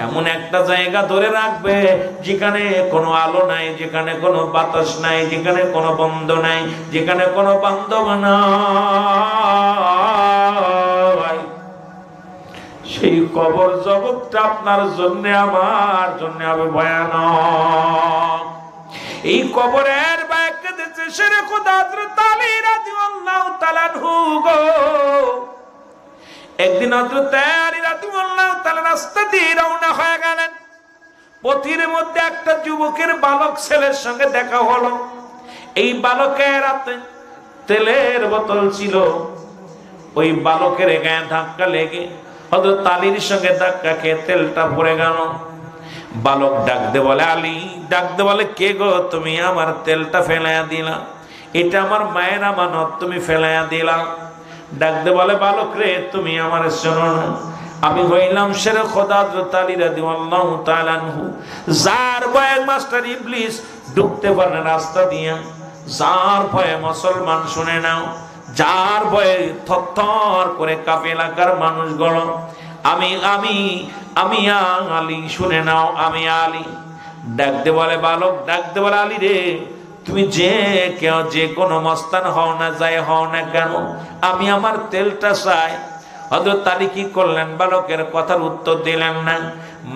এমন একটা জায়গা ধরে রাখবে যেখানে কোনো আলো নাই, যেখানে কোনো বাতাস নাই, যেখানে কোনো বন্ধ নাই, যেখানে কোনো বান্ধব নাই। সেই কবর জগৎটা আপনার জন্য আমার জন্য হবে ভয়ানক। এই কবরের ব্যাখ্যা দিচ্ছে শেখ খোদা হযরত আলী রাদিয়াল্লাহু তাআলা আনহু গো। একদিন হযরত আলী রাদিয়াল্লাহু তাআলা রাস্তা দিয়ে রওনা হয়ে গেলেন। পথের মধ্যে একটা যুবকের বালক ছেলের সঙ্গে দেখা হলো। এই বালকের হাতে তেলের বোতল ছিল। ওই বালকের গায়ে ধাক্কা লেগে হযরত আলীর সঙ্গে ধাক্কা খেয়ে তেলটা পড়ে গেল। বালক ডাকতে বলে আলী, ডাকতে বলে কে গো তুমি আমার তেলটা ফেলাইয়া দিলা, এটা আমার মায়ের আমানত, তুমি ফেলাইয়া দিলা। ডাকতে বলে বালক রে তুমি আমার শোনো না, আমি হইলাম শেখ খোদা হযরত আলী রাদিয়াল্লাহু তাআলা আনহু, যার ভয়ে মাস্টার ইবলিস ঢুকতে পারে না রাস্তা দিয়া, যার ভয়ে মুসলমান শুনে নাও, যার ভয়ে থরথর করে কাঁপে এলাকার মানুষগুলো। আমি আমি আমি আলী, শুনে নাও আমি আলী। ডাকতে বলে বালক, ডাকতে বলে আলী রে তুমি যে কেউ যে কোনো মস্তান হও না, যাই হও না কেন, আমি আমার তেলটা চাই। হযরত আলী কি করলেন, বালকের কথার উত্তর দিলেন না।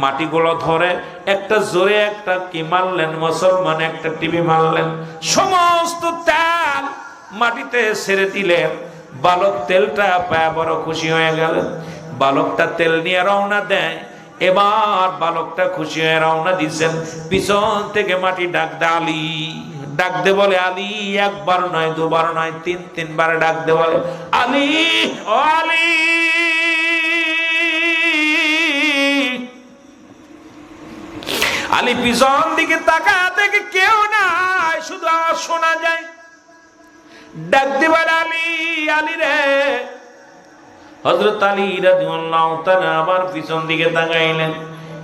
মাটিগুলো ধরে একটা জোরে একটা কি মারলেন, মুসলমান একটা টিভি মারলেন, সমস্ত তেল মাটিতে ছেড়ে দিলেন। বালক তেলটা পায় বড় খুশি হয়ে গেলেন। বালকটা তেল নিয়ে রওনা দেয়। এবার বালকটা খুশি হয়ে রওনা দিচ্ছেন, পিছন থেকে মাটি ডাকতে আলী, ডাকতে বলে আলী, একবার নয় দুবার নয় তিনবার ডাকতে বলে আলী, ও আলী। আলী পিছন দিকে তাকা দেখে কেউ নাই, শুধু আওয়াজ শোনা যায়। ডাকতে বলে আলী, আলী রে। হযরত আলী রাদিয়াল্লাহু তাআলা আবার পিছন দিকে তাকাইলেন।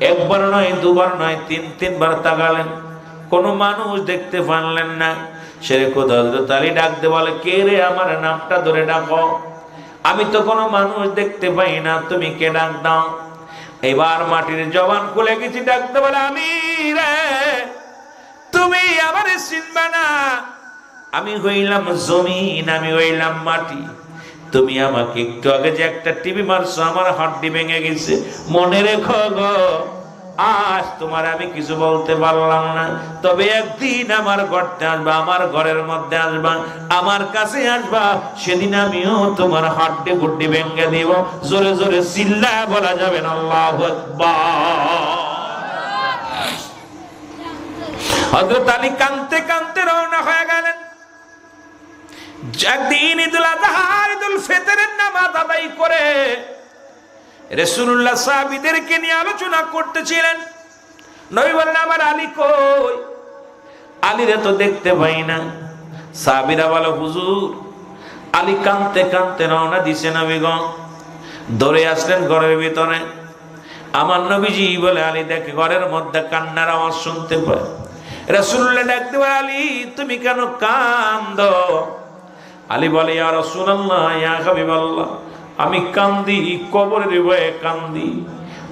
একবার নয় দুবার নয় তিনবার তাকালেন, কোনো মানুষ দেখতে পারলেন না। শেখ খোদা হযরত আলী ডাকতে বলে কে রে, আমার নামটা ধরে ডাকো, আমি তো কোনো মানুষ দেখতে পাই না, তুমি কে, ডাক দাও। এবার মাটির জবান খুলে গেছি, ডাকতে বলে আলী রে তুমি আমারে চিনবে না, আমি হইলাম জমিন, আমি হইলাম মাটি। তুমি আমাকে একটু আগে যে একটা টিভি মারছো, আমার হাড্ডি ভেঙে গেছে, মনে রেখো গো। আজ তোমার আমি কিছু বলতে পারলাম না, তবে একদিন আমার ঘরতে আসবা, আমার ঘরের মধ্যে আসবা, আমার কাছে আসবা, সেদিন আমিও তোমার হাড্ডি গুড্ডি ভেঙে দিব। জোরে জোরে চিল্লায় বলা যাবে না আল্লাহু আকবার। হযরত আলী কাঁদতে কাঁদতে রওনা হয়ে গেলেন। একদিন ঈদুল আযহা ঈদুল ফিতরের নামাজ আদায় করে রাসূলুল্লাহ সাহাবীদেরকে নিয়ে আলোচনা করতেছিলেন। নবী বলেন আমার আলী কই, আলীরে তো দেখতে পাই না। সাহাবীরা বলে হুজুর আলী কাঁদতে কাঁদতে রওনা দিছে, নবীগণ ধরে আসলেন ঘরের ভিতরে। আমার নবীজি বলে আলী দেখে ঘরের মধ্যে কান্নার আওয়াজ শুনতে পায়। রাসূলুল্লাহ ডাকতে বলে আলী তুমি কেন কাঁদো? আলী বলে ইয়া রাসূলুল্লাহ, ইয়া হাবিবাল্লাহ, আমি কান্দি কবরের ভয়ে কান্দি।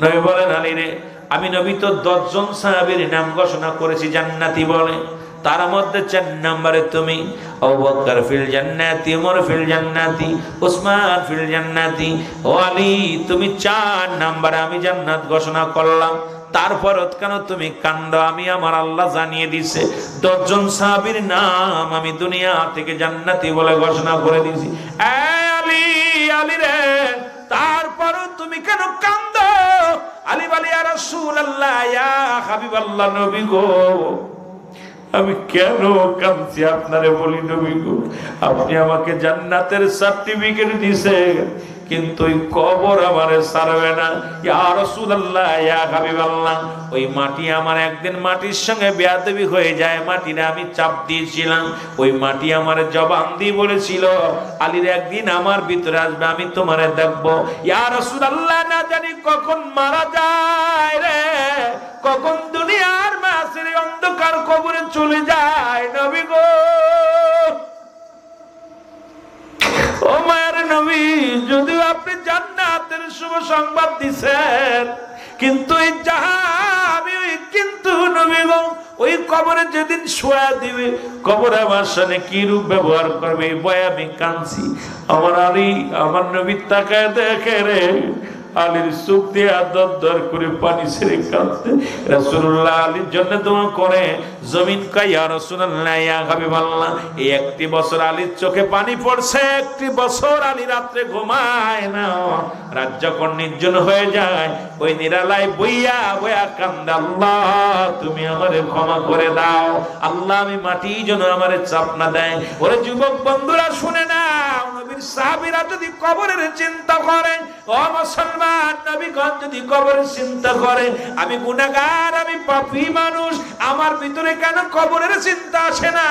নবী বলেন আলী রে, আমি নবী তো 10 জন সাহাবীর নাম ঘোষণা করেছি জান্নাতি বলে, তার মধ্যে 4 নম্বরে তুমি। আবু বকর ফিল জান্নাতি, ওমর ফিল জান্নাতি, উসমান ফিল জান্নাতি। ও আলী তুমি 4 নম্বরে আমি জান্নাত ঘোষণা করলাম, তারপর কেন তুমি কান্দ? আমি আমার আল্লাহ জানিয়ে দিছে 10 জন সাহাবীর নাম আমি দুনিয়া থেকে জান্নাতি বলে ঘোষণা করে দিয়েছি। আলী, আলী রে তারপর তুমি কেন কান্দ? আলী বলে ইয়া রাসূলুল্লাহ, ইয়া হাবিবাল্লাহ, নবী গো আমি কেন কাঁদছি আপনারে বলি নবী গো, আপনি আমাকে জান্নাতের সার্টিফিকেট দিয়েছেন, কিন্তু ওই কবর আমারে ছাড়বে না। ইয়া রাসূলুল্লাহ, ইয়া হাবিবাল্লাহ, ওই মাটি আমার একদিন মাটির সঙ্গে বেয়াদবি হয়ে যায়, মাটিরে আমি চাপ দিয়েছিলাম, ওই মাটি আমার জবান দিয়ে বলেছিল আলীর একদিন আমার ভিতরে আসবে, আমি তোমারে দেখবো। ইয়া রাসূলুল্লাহ না জানি কখন মারা যায় রে, কখন দুনিয়ার মাঝের অন্ধকার কবরে চলে যায় নবী গো। ও মায়ের নবী, যদিও আপনি জান্নাতের শুভ সংবাদ দিছেন, কিন্তু এই জাহাবি কিন্তু নবী গো ওই কবরে যেদিন শোয়া দিবে কবর আমার সাথে কি রূপ ব্যবহার করবে ভয় আমি কাঁদছি। আমার আলী আমার নবী তাকায় দেখে রে, আলীর চোখ দিয়ে দর করে পানি ছেড়ে কাঁদতে। রাসূলুল্লাহ আলীর জন্য দোয়া করে, জমিন কয় ইয়া রাসূলুল্লাহ ইয়া হাবিবাল্লাহ, এই একটি বছর আলীর চোখে পানি পড়ছে, একটি বছর আলী রাত্রে ঘুমায় না। রাত যখন নির্জন হয়ে যায় ওই নিরালায় বইয়া বইয়া কান্দে, আল্লাহ তুমি আমারে ক্ষমা করে দাও, আল্লাহ আমি মাটি যেন আমারে চাপ না দেয়। ওরে যুবক বন্ধুরা শুনে না, নবীর সাহাবীরা যদি কবরের চিন্তা করে, ও মুসলমান নবীগণ যদি কবরের চিন্তা করে, আমি গুনাহগার আমি পাপী মানুষ, আমার ভিতরে কেন কবরের চিন্তা আসে না?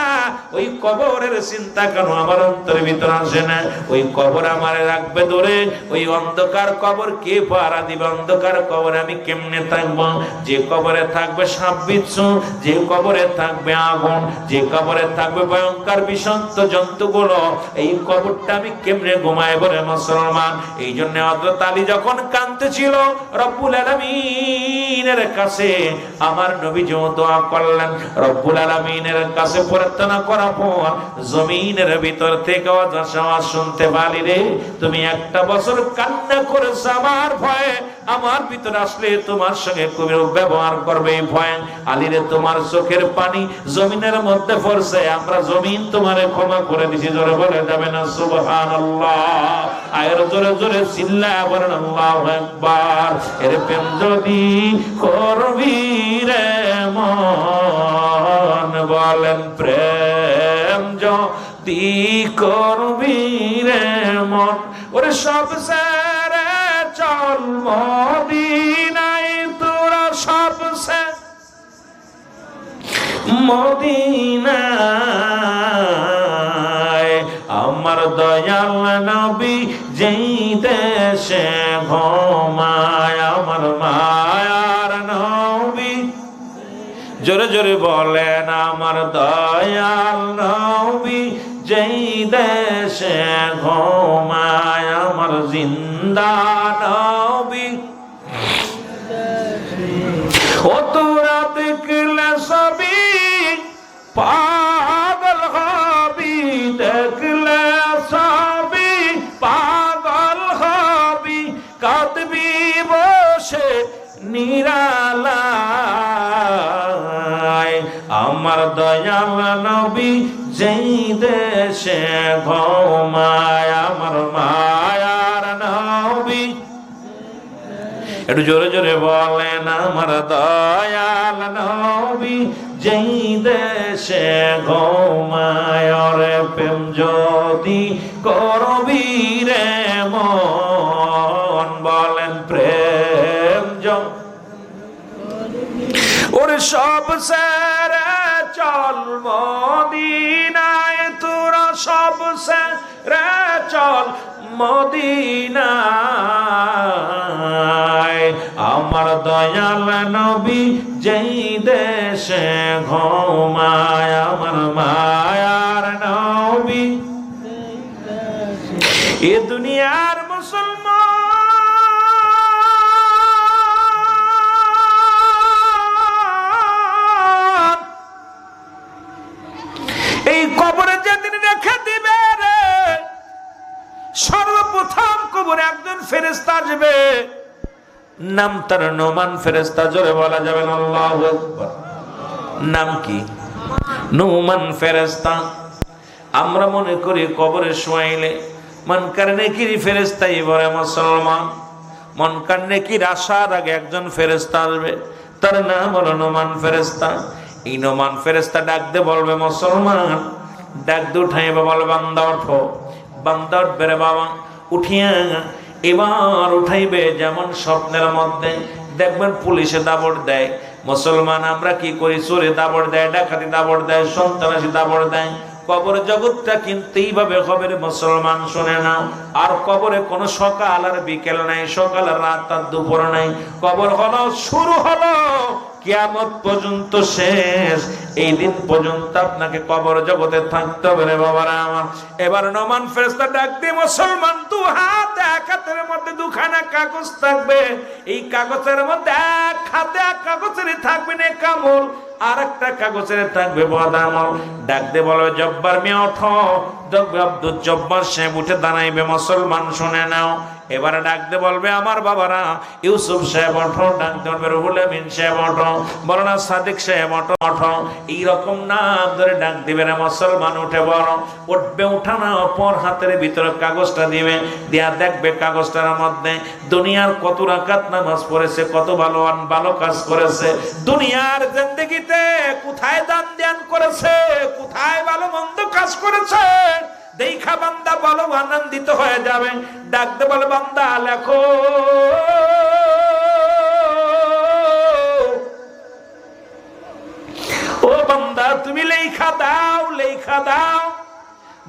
ওই কবরের চিন্তা কেন আমার অন্তরের ভিতরে আসে না? ওই কবর আমারে রাখবে ধরে, ওই অন্ধকার কবর কে পাহারা দিবে? অন্ধকার কবরে আমি কেমনে থাকবো? যে কবরে থাকবে সাপ বিচ্ছু, যে কবরে থাকবে আগুন, যে কবরে থাকবে ভয়ঙ্কর বিষাক্ত জন্তুগুলো, এই কবরটা আমি কেমনে ঘুমায় বলে মুসলমান? এই জন্য হযরত আলী যখন কাঁদতেছিল রব্বুল আলামিনের কাছে, আমার নবী যে দোয়া করলেন, রব্বুল আলামিনের কাছে প্রার্থনা করার পর জমিনের ভিতর থেকে আওয়াজ শুনতে পারি, রে তুমি একটা বছর কান্না করেছ আমার ভয়ে, আমার ভিতরে আসলে তোমার সঙ্গে খুবই ব্যবহার করবে এই ভয়। আলী রে তোমার চোখের পানি জমিনের মধ্যে পড়ছে, আমরা জমিন তোমারে ক্ষমা করে দিছি। জোরে বলে যাবে না সুবহানাল্লাহ? আয়ের জোরে জোরে চিল্লায়া বলেন আল্লাহু আকবার। এর প্রেম যদি করবি রে মন, বলেন প্রেম যদি করবি রে মন, ওরে সব সারা চল মদিনায়, তোরা সব মদিনায়। আমার দয়াল নবী যেই দেশে ঘুমায়, আমার মায়ার নবী, জোরে জোরে বলেন আমার দয়াল নবী যেই দেশে ঘুমায়, আমার জিন্দা নবী। ও তোরা দেখলে সবই পাগল হবি, দেখলে সবই পাগল হবি, কাঁদবি বসে নিরালায়। আমার দয়াল নবী যেই দেশে ঘুমায়, আমার মায়ার নবী। একটু জোরে জোরে বলেন আমার দয়াল নবী যেই দেশে ঘুমায়। ওরে প্রেম যদি করবি রে মন, বলেন প্রেম ওরে সব সেরে চল মদিনায়, তোরা সব সেরে চল মদিনায়। আমার দয়াল নবী যেই দেশে ঘুমায়, আমার মায়ার নবী। এ দুনিয়ার মুসলমান এই কবরে যেদিন রেখে দিবে রে, সর্বপ্রথম কবরে একজন ফেরেশতা আসবে, নাম তার নোমান ফেরেশতা। জোরে বলা যাবে না আল্লাহু আকবার? নাম কি? নোমান ফেরেশতা। আমরা মনে করি কবরে শোয়াইলে মনকার নেকির ফেরেশতাই বলে মুসলমান, মনকার নেকির আসার আগে একজন ফেরেশতা আসবে, তার নাম হলো নোমান ফেরেশতা। এই নোমান ফেরেশতা ডাক দিয়ে বলবে মুসলমান, ডাক দিয়ে উঠাইবে, বলে বান্দা ওঠো। বান্দা উঠবে রে বাবা, উঠিয়া এবার উঠাইবে যেমন স্বপ্নের মধ্যে দেখবেন পুলিশে দাবড় দেয়। মুসলমান আমরা কি করি? চোরে দাবড় দেয়, ডাকাতি দাবড় দেয়, সন্ত্রাসী দাবড় দেয়। কবর জগৎটা কিন্তু এইভাবে হবে রে মুসলমান, শুনে না। আর কবরে কোনো সকাল আর বিকেল নাই, সকাল আর রাত আর দুপুর নাই। কবর হলো শুরু হলো কিয়ামত পর্যন্ত শেষ। এই দিন পর্যন্ত আপনাকে কবর জগতে থাকতে হবে রে বাবারা আমার। এবার নমান ফেরেশতা ডাক দিয়ে মুসলমান, দু হাত, এক হাতের মধ্যে দুখানা কাগজ থাকবে। এই কাগজের মধ্যে এক হাতে এক কাগজেরই থাকবে নেক আমল, আর একটা কাগজের থাকবে বদ আমল। ডাক দিয়ে বলবে জব্বার মিয়া ওঠো। দেখবে আব্দুল জব্বার সাহেব উঠে দাঁড়াইবে। মুসলমান শুনে নাও। এবারে ডাকতে বলবে আমার বাবারা, ইউসুফ সাহেব ওঠো। ডাকতে বলবে রুহুল আমিন সাহেব ওঠো। বলনা সাদিক সাহেব ওঠো ওঠো। এইরকম নাম ধরে ডাক দিবে না। মুসলমান উঠে বড় উঠবে। উঠানো অপর হাতের ভিতরে কাগজটা দিবে, দিয়া দেখবে কাগজটার মধ্যে দুনিয়ার কত রাকাত নামাজ পড়েছে, কত ভালো কাজ করেছে, দুনিয়ার জিন্দেগিতে কোথায় দান ধ্যান করেছে, কোথায় ভালো মন্দ কাজ করেছে। দেখা বান্দা বলো আনন্দিত হয়ে যাবে। ডাকতে বলে বান্দা লেখো। ও বান্দা তুমি লেখা দাও, লেখা দাও।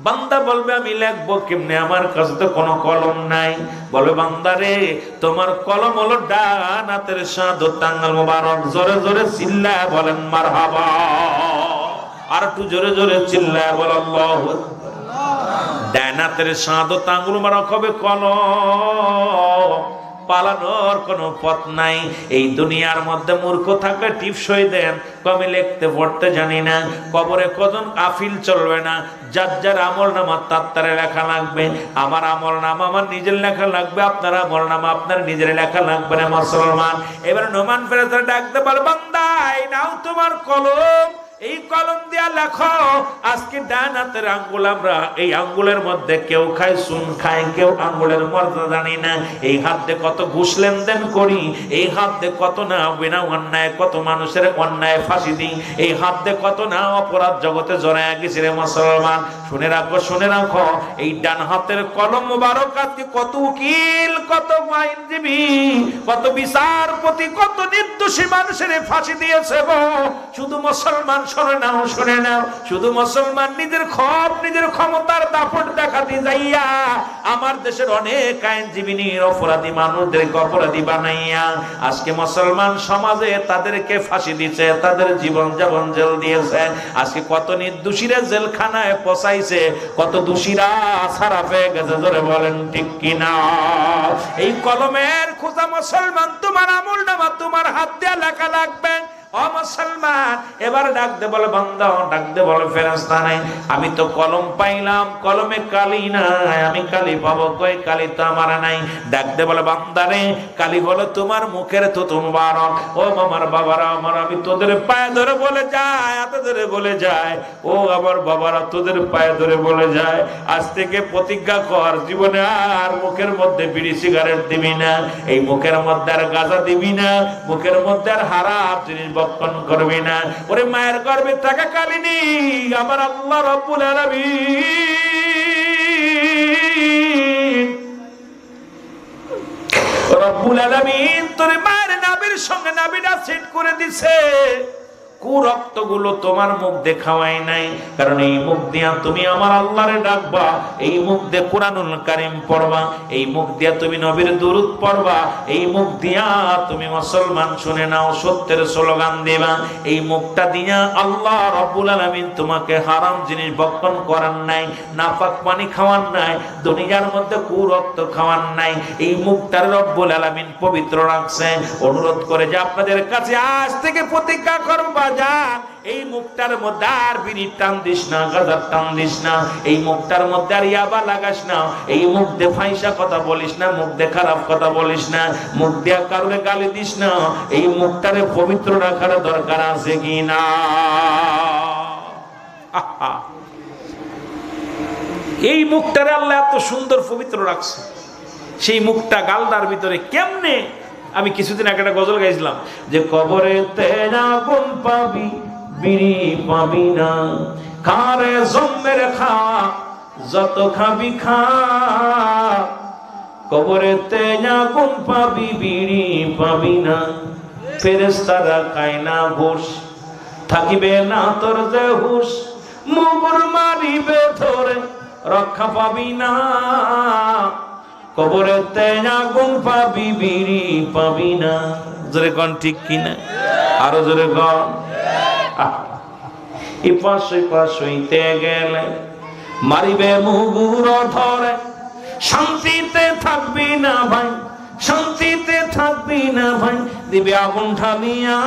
বান্দা বলবে আমি লিখবো কেমনে, আমার কাছে তো কোনো কলম নাই। বলবে বান্দা রে, তোমার কলম হলো ডান হাতের শাহাদাত আঙ্গুল মোবারক। জোরে জোরে চিল্লায় বলেন মারহাবা। আর একটু জোরে জোরে চিল্লায় বল আল্লাহু আকবার। ডান হাতের শাহাদাত আঙ্গুল মোবারক হবে কলম। পালানোর কোনো পথ নাই। এই দুনিয়ার মধ্যে মূর্খ থাকলে টিপসই দেন, আমি লিখতে পড়তে জানি না। কবরে কজন আফিল চলবে না। যার যার আমল নামা তার লেখা লাগবে। আমার আমল নামা আমার নিজের লেখা লাগবে, আপনার আমল নামা আপনার নিজের লেখা লাগবে না মুসলমান। এবার নোমান ফেরেশতা ডাকতে পারবে বান্দা এই নাও তোমার কলম, এই কলম দিয়া লেখো। আজকে ডান হাতের আঙ্গুল, আমরা এই আঙ্গুলের মধ্যে কেউ খায় সুন খায়, কেউ আঙ্গুলের মর্যাদা জানি না। এই হাত দিয়ে কত ঘুষ লেনদেন করি, এই হাত দিয়ে কত না বিনা অন্যায় কত মানুষের অন্যায় ফাঁসি দিই, এই হাত দিয়ে কত না অপরাধ জগতে জড়ায় গেছে রে মুসলমান। শুনে রাখো, শুনে রাখো, এই ডান হাতের কলম মুবারক আজকে কত উকিল, কত আইনজীবী, কত বিচারপতি, কত নির্দোষী মানুষের ফাঁসি দিয়েছে গো। শুধু মুসলমান শুনে নাও, শুনে নাও, শুধু মুসলমান নিজের নিজের ক্ষমতার দাপট দেখাতে যাইয়া আমার দেশের অনেক আইনজীবী অপরাধী মানুষদেরকে অপরাধী বানাইয়া আজকে মুসলমান সমাজে তাদেরকে ফাঁসি দিচ্ছে, তাদের জীবন যাপন জেল দিয়েছে। আজকে কত নির্দোষীরা জেলখানায় পচাইছে, কত দোষীরা ছাড়া পেয়ে গেছে। জোরে বলেন ঠিক কিনা? এই কলমের খোঁজা মুসলমান, তোমার আমল নামা তোমার হাত দিয়ে লেখা লাগবে। ও মুসলমান, এবার ডাক দে বলে বান্দা, ডাক দে বলে ফেরেশতা নাই। আমি তো কলম পাইলাম, কলমে কালি নাই, আমি কালি পাবো কই? কালি তো আমার নাই। ডাক দে বলে বান্দারে, কালি হলো তোমার মুখের থুতু মুবারক। ও আমার বাবারা আমার, আমি তোদের পায়ে ধরে বলে যায়, হাতে ধরে বলে যায়, ও আমার বাবারা তোদের পায়ে ধরে বলে যায়, আজ থেকে প্রতিজ্ঞা কর জীবনে আর মুখের মধ্যে বিড়ি সিগারেট দিবি না, এই মুখের মধ্যে আর গাঁজা দিবি না, মুখের মধ্যে আর হারাম জিনিস বক্ষণ করবি না। ওরে মায়ের গর্ভে থাকা কালিনী আমার আল্লাহ রব্বুল আলামিন, রব্বুল আলামিন তোর মায়ের নাভির সঙ্গে নাভিটা সেট করে দিছে। কুরক্ত গুলো তোমার মুখ দেখাওয়াই নাই, কারণ এই মুখ দিয়া তুমি আমার আল্লাহরে ডাকবা, এই মুখ দিয়ে কুরআনুল কারীম পড়বা, এই মুখ দিয়া তুমি নবীর দুরূদ পড়বা, এই মুখ দিয়া তুমি মুসলমান শুনে নাও সত্যের স্লোগান দিবা। এই মুখটা দিয়া আল্লাহ রাব্বুল আলামিন তোমাকে হারাম জিনিস ভক্ষণ করার নাই, নাপাক পানি খাওয়ার নাই, দুনিয়ার মধ্যে কুরক্ত খাওয়ার নাই। এই মুখটার রব্বুল আলামিন পবিত্র রাখছে। অনুরোধ করে যে আপনাদের কাছে আজ থেকে প্রতিজ্ঞা করবা, এই মুখটার মধ্যে আর বিড়ি টান দিস না, গাঁজার টান দিস না, এই মুখটার মধ্যে আর ইয়াবা লাগাস না, এই মুখ দিয়ে ফাইসা কথা বলিস না, মুখ দিয়ে খারাপ কথা বলিস না, মুখ দিয়ে কারোর গালি দিস না। এই মুখটারে পবিত্র রাখার দরকার আছে কি না? এই মুখটারে আল্লাহ এত সুন্দর পবিত্র রাখছে। সেই মুখটা গালদার ভিতরে কেমনে, আমি কিছুদিন আগে একটা গজল গাইছিলাম যে কবরেতে আগুন পাবি বিড়ি পাবি না, খারে জম্মের খা যত খাবি খা, কবরেতে আগুন পাবি বিড়ি পাবি না, ফেরেশতারা খায় না ঘুষ, থাকিবে না তোর যে হুশ, মুগুর মারিবে ধরে রক্ষা পাবি না, কবরেতে আগুন পাবি বিড়ি পাবি না। জোরে কোন ঠিক কিনা? আরো জোরে গন। ইপাশ ইপাশ হইতে গেলে মারিবে মুগুর ধরে, শান্তিতে থাকবি না ভাই, শান্তিতে থাকবি না ভাই, দিবে আগুন ঢালিয়া,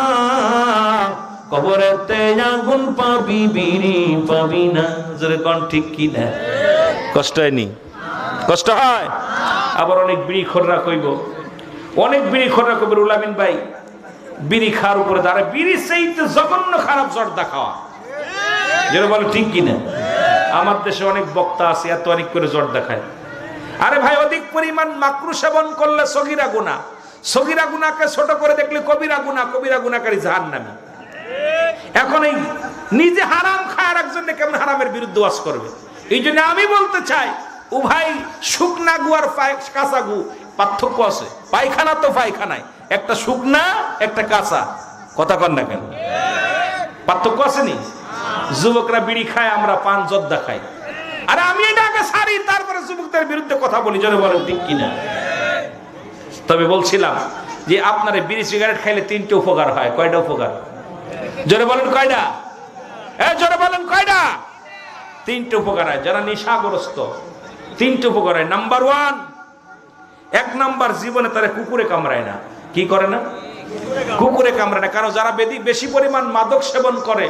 কবরেতে আগুন পাবি, বিড়ি পাবি না। জোরে কোন ঠিক কি না? কষ্ট হয়নি? কষ্ট হয়। আবার অনেক বিড়ি খোররা কইব, অনেক বিড়ি খোররা কইব, রুলামিন ভাই বিড়ি খাওয়ার উপরে দাঁড়ায়, বিড়ি সেইতে জঘন্য খারাপ জর্দা খাওয়া। যেটা বলে ঠিক কিনা? আমার দেশে অনেক বক্তা আছে এত অনেক করে জর্দা খায়। আরে ভাই, অধিক পরিমাণ মাকরু সেবন করলে সগীরা গুনাহ, সগীরা গুনাহকে ছোট করে দেখলে কবিরা গুনাহ, কবিরা গুনাহকারী জাহান্নামী। এখন এই নিজে হারাম খায় আর একজনকে কেমন হারামের বিরুদ্ধে ওয়াজ করবে? এই জন্য আমি বলতে চাই, উভয় শুকনা গু আর কাঁচা গু পার্থক্য আছে। পায়খানা তো পায়খানায়, একটা শুকনা একটা কাঁচা, কথা কন না কেন? পার্থক্য আছে নি? যুবকরা বিড়ি খায়, আমরা পান জর্দা খাই। আরে আমি এটা আগে সারি, তারপরে যুবকদের বিরুদ্ধে কথা বলি। জোরে বলেন ঠিক কিনা? তবে বলছিলাম যে আপনার বিড়ি সিগারেট খাইলে 3টে উপকার হয়। কয়টা উপকার? জোরে বলেন কয়টা? জোরে বলেন কয়টা? 3টে উপকার হয়। যারা নেশাগ্রস্ত 3টে উপকার হয়। নাম্বার 1, 1 নাম্বার, জীবনে তারা কুকুরে কামড়ায় না। কি করে না? কুকুরে কামড়ায় না। কারণ যারা বেশি পরিমাণ মাদক সেবন করে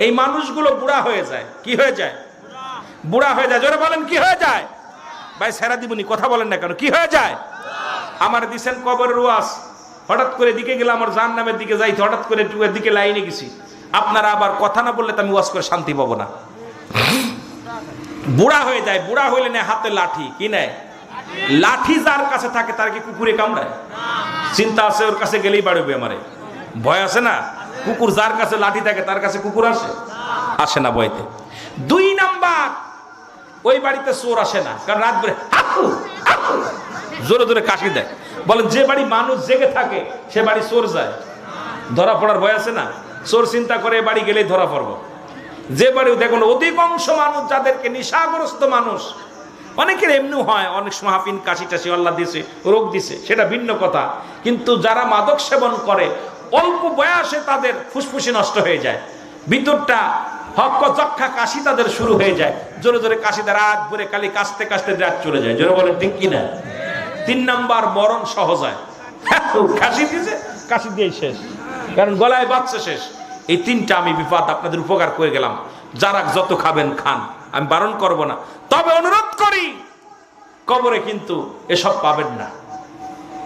এই মানুষগুলো বুড়া হয়ে যায়। কি হয়ে যায়? বুড়া হয়ে যায়। জোরে বলেন কি হয়ে যায়? ভাই সেরা দিবনি, কথা বলেন না কেন? কি হয়ে যায়? আমার দিছেন কবরের ওয়াজ, হঠাৎ করে দিকে গেলাম, আমার জাহান্নামের দিকে যাইতে, হঠাৎ করে দিকে লাইনে গেছি। আপনারা আবার কথা না বললে তো আমি ওয়াজ করে শান্তি পাবো না। বুড়া হয়ে যায়। বুড়া হইলে না হাতে লাঠি, কি নেয়? লাঠি যার কাছে থাকে তার কি কুকুরে কামড়ায়? চিন্তা আছে ওর কাছে গেলেই বাড়বে আমারে, ভয় আছে না? কুকুর যার কাছে লাঠি থাকে তার কাছে কুকুর আসে? আসে না ভয়তে। 2 নাম্বার, ওই বাড়িতে চোর আসে না, কারণ রাত ভরে জোরে জোরে কাশি দেয়। বলেন যে বাড়ি মানুষ জেগে থাকে সে বাড়ি চোর যায়, ধরা পড়ার ভয় আছে না? চোর চিন্তা করে বাড়ি গেলেই ধরা পড়বো। যে বাড়ি দেখুন অধিকাংশ মানুষ যাদেরকে নেশাগ্রস্ত মানুষ, অনেকের এমনি হয়, অনেক মাহফিন কাশি টাশি আল্লাহ দিছে, রোগ দিছে, সেটা ভিন্ন কথা। কিন্তু যারা মাদক সেবন করে অল্প বয়সে তাদের ফুসফুসি নষ্ট হয়ে যায়, ভিতরটা হক্ক যক্ষা কাশি তাদের শুরু হয়ে যায়। জোরে জোরে কাশি দেয়, রাত ভরে খালি কাশতে কাশতে রাত চলে যায়। জোরে বলেন ঠিক কিনা? 3 নাম্বার, মরণ সহজ হয়। কাশি দিয়েছে, কাশি দিয়ে শেষ, কারণ গলায় বাচ্চা শেষ। এই 3টা আমি বিপদ আপনাদের উপকার করে গেলাম। যারা যত খাবেন খান, আমি বারণ করব না। তবে অনুরোধ করি, কবরে কিন্তু এসব পাবেন না,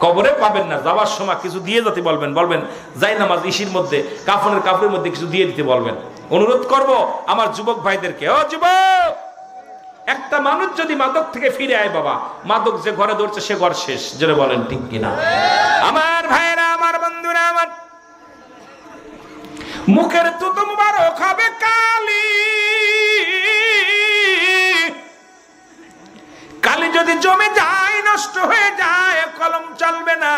কবরে পাবেন না। যাওয়ার সময় কিছু দিয়ে যেতে বলবেন, বলবেন যাই নামাজ ইসির মধ্যে কাপড়ের মধ্যে কিছু দিয়ে দিতে বলবেন। অনুরোধ করব আমার যুবক ভাইদেরকে, ও যুবক, একটা মানুষ যদি মাদক থেকে ফিরে আয় বাবা, মাদক যে ঘরে ধরছে সে ঘর শেষ। জোরে বলেন ঠিক কিনা? আমার ভাইরা, আমার বন্ধুরা, আমার মুখের তুতো মুবারক হবে কালি, কালি যদি জমে যায় নষ্ট হয়ে যায়, কলম চলবে না।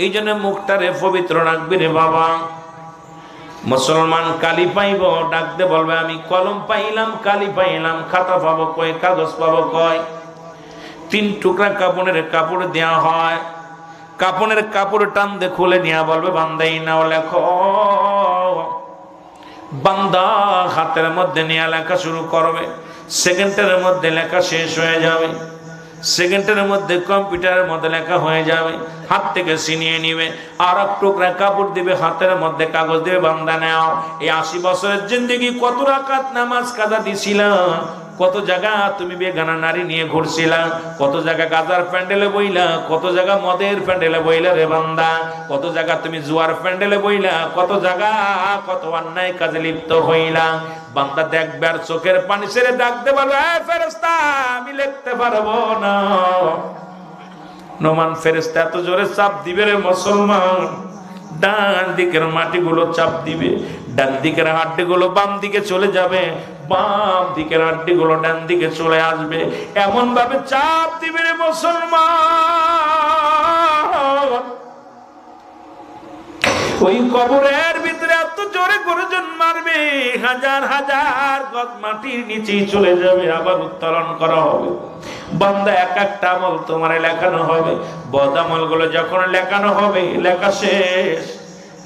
এই জন্য মুখটারে পবিত্র রাখবি রে বাবা। মুসলমান কালি পাইব, ডাকতে বলবে আমি কলম পাইলাম, কালি পাইলাম, খাতা পাবো কয়, কাগজ পাবো কয়। 3 টুকরা কাপড়ের কাপড় দেওয়া হয়, কাপড়ের কাপড় টান দিয়ে খুলে নিয়ে বলবে বান্দাই নাও লেখো। বান্দা হাতের মধ্যে নিয়ে লেখা শুরু করবে, সেকেন্ডের মধ্যে লেখা শেষ হয়ে যাবে, সেকেন্ডের মধ্যে কম্পিউটারের মধ্যে লেখা হয়ে যাবে। হাত থেকে ছিনিয়ে নিবে, আর এক টুকরা কাপড় দিবে, হাতের মধ্যে কাগজ দিবে, বান্দা নাও। এই 80 বছরের জিন্দেগি কত রাকাত নামাজ কাজা দিছিলাম, কত জায়গা তুমি বেগানা নারী নিয়ে ঘুরছিলা, কত জায়গা গাজার প্যান্ডেলে বইলা, কত জায়গা মদের প্যান্ডেলে বইলা রে বান্দা, কত জায়গা তুমি জুয়ার প্যান্ডেলে বইলা, কত জায়গা কত অন্যায় কাজে লিপ্ত হইলা। বান্দা দেখবে আর চোখের পানি ছেড়ে ডাকতে পারবে, ফেরেশতা আমি লিখতে পারবো না। নোমান ফেরেশতা এত জোরে চাপ দিবে রে মুসলমান, ডান দিকের মাটিগুলো চাপ দিবে, ডান দিকের হাড্ডিগুলো বাম দিকে চলে যাবে, বাম দিকের হাড্ডিগুলো ডান দিকে চলে আসবে। এমন ভাবে চাপ দিবে রে মুসলমান, ওই কবরের ভিতরে এত জোরে গর্জন মারবে, হাজার হাজার গজ মাটির নিচে চলে যাবে, আবার উত্তোলন করা হবে। বান্দা এক একটা আমল তোমার লেখানো হবে, বদ আমল গুলো যখন লেখানো হবে, লেখা শেষ,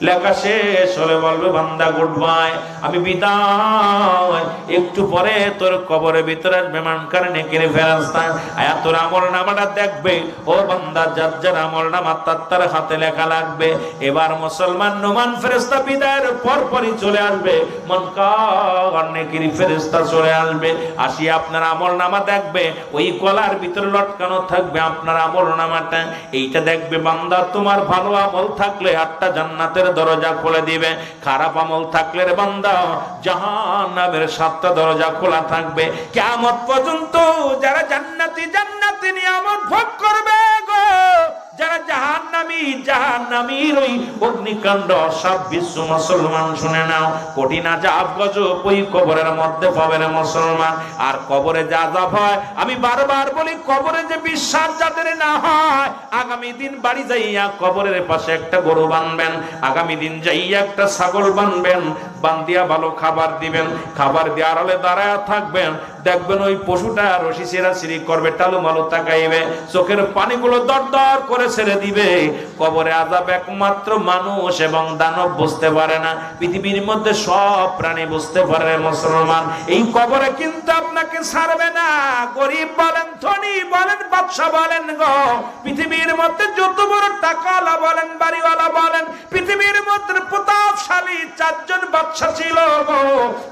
লেখা শেষ হলে বলবে বান্দা গুড বাই, আমি বিদায়। একটু পরে তোর কবরের ভিতরে আসবে মানকার নেকির ফেরেশতা, আয়া তোর আমল নামাটা দেখবে। ও বান্দা, যার যার আমল নামা তার হাতে লেখা লাগবে। এবার মুসলমান নোমান ফেরেশতা বিদায়ের পরপরই চলে আসবে, মানকার নেকির ফেরেশতা চলে আসবে। আসি আপনার আমল নামা দেখবে, ওই কলার ভিতরে লটকানো থাকবে আপনার আমল নামাটা। এইটা দেখবে বান্দা, তোমার ভালো আমল থাকলে 8টা জান্নাতের দরজা খুলে দিবে, খারাপ আমল থাকলে রে বান্দা জাহান্নামের 7টা দরজা খোলা থাকবে। কিয়ামত পর্যন্ত যারা জান্নাতি জান্নাতি নিয়ামত ভোগ করবে গো, যারা জাহান্নামীর ওই অগ্নিকাণ্ড সব বিশ্ব মুসলমান শুনে নাও। কঠিন আযাব গজব ওই কবরের মধ্যে পাবে রে মুসলমান। আর কবরে যা আযাব হয়, আমি বারবার বলি, কবরে যে বিশ্বাস যাদের না হয়, আগামী দিন বাড়ি যাইয়া কবরের পাশে একটা গরু বানবেন, আগামী দিন যাইয়া একটা ছাগল বানবেন, বান্দিয়া ভালো খাবার দিবেন, খাবার দেওয়ার হলে দাঁড়ায় থাকবেন। দেখবেন ওই পশুটা রশি ছেঁড়াছিড়ি করবে, টালু মালু তাকাইবে, চোখের পানিগুলো দর দর করে ছেড়ে দিবে। কবরে আযাব একমাত্র মানুষ এবং দানব বুঝতে পারে না, পৃথিবীর মধ্যে সব প্রাণী বুঝতে পারে মুসলমান। এই কবরে কিন্তু আপনাকে ছাড়বে না, গরিব বলেন, ধনী বলেন, বাদশা বলেন গো, পৃথিবীর মধ্যে যত বড় টাকাওয়ালা বলেন, বাড়িওয়ালা বলেন, পৃথিবীর মধ্যে প্রতাপশালী 4 জন বাদশা ছিল গো,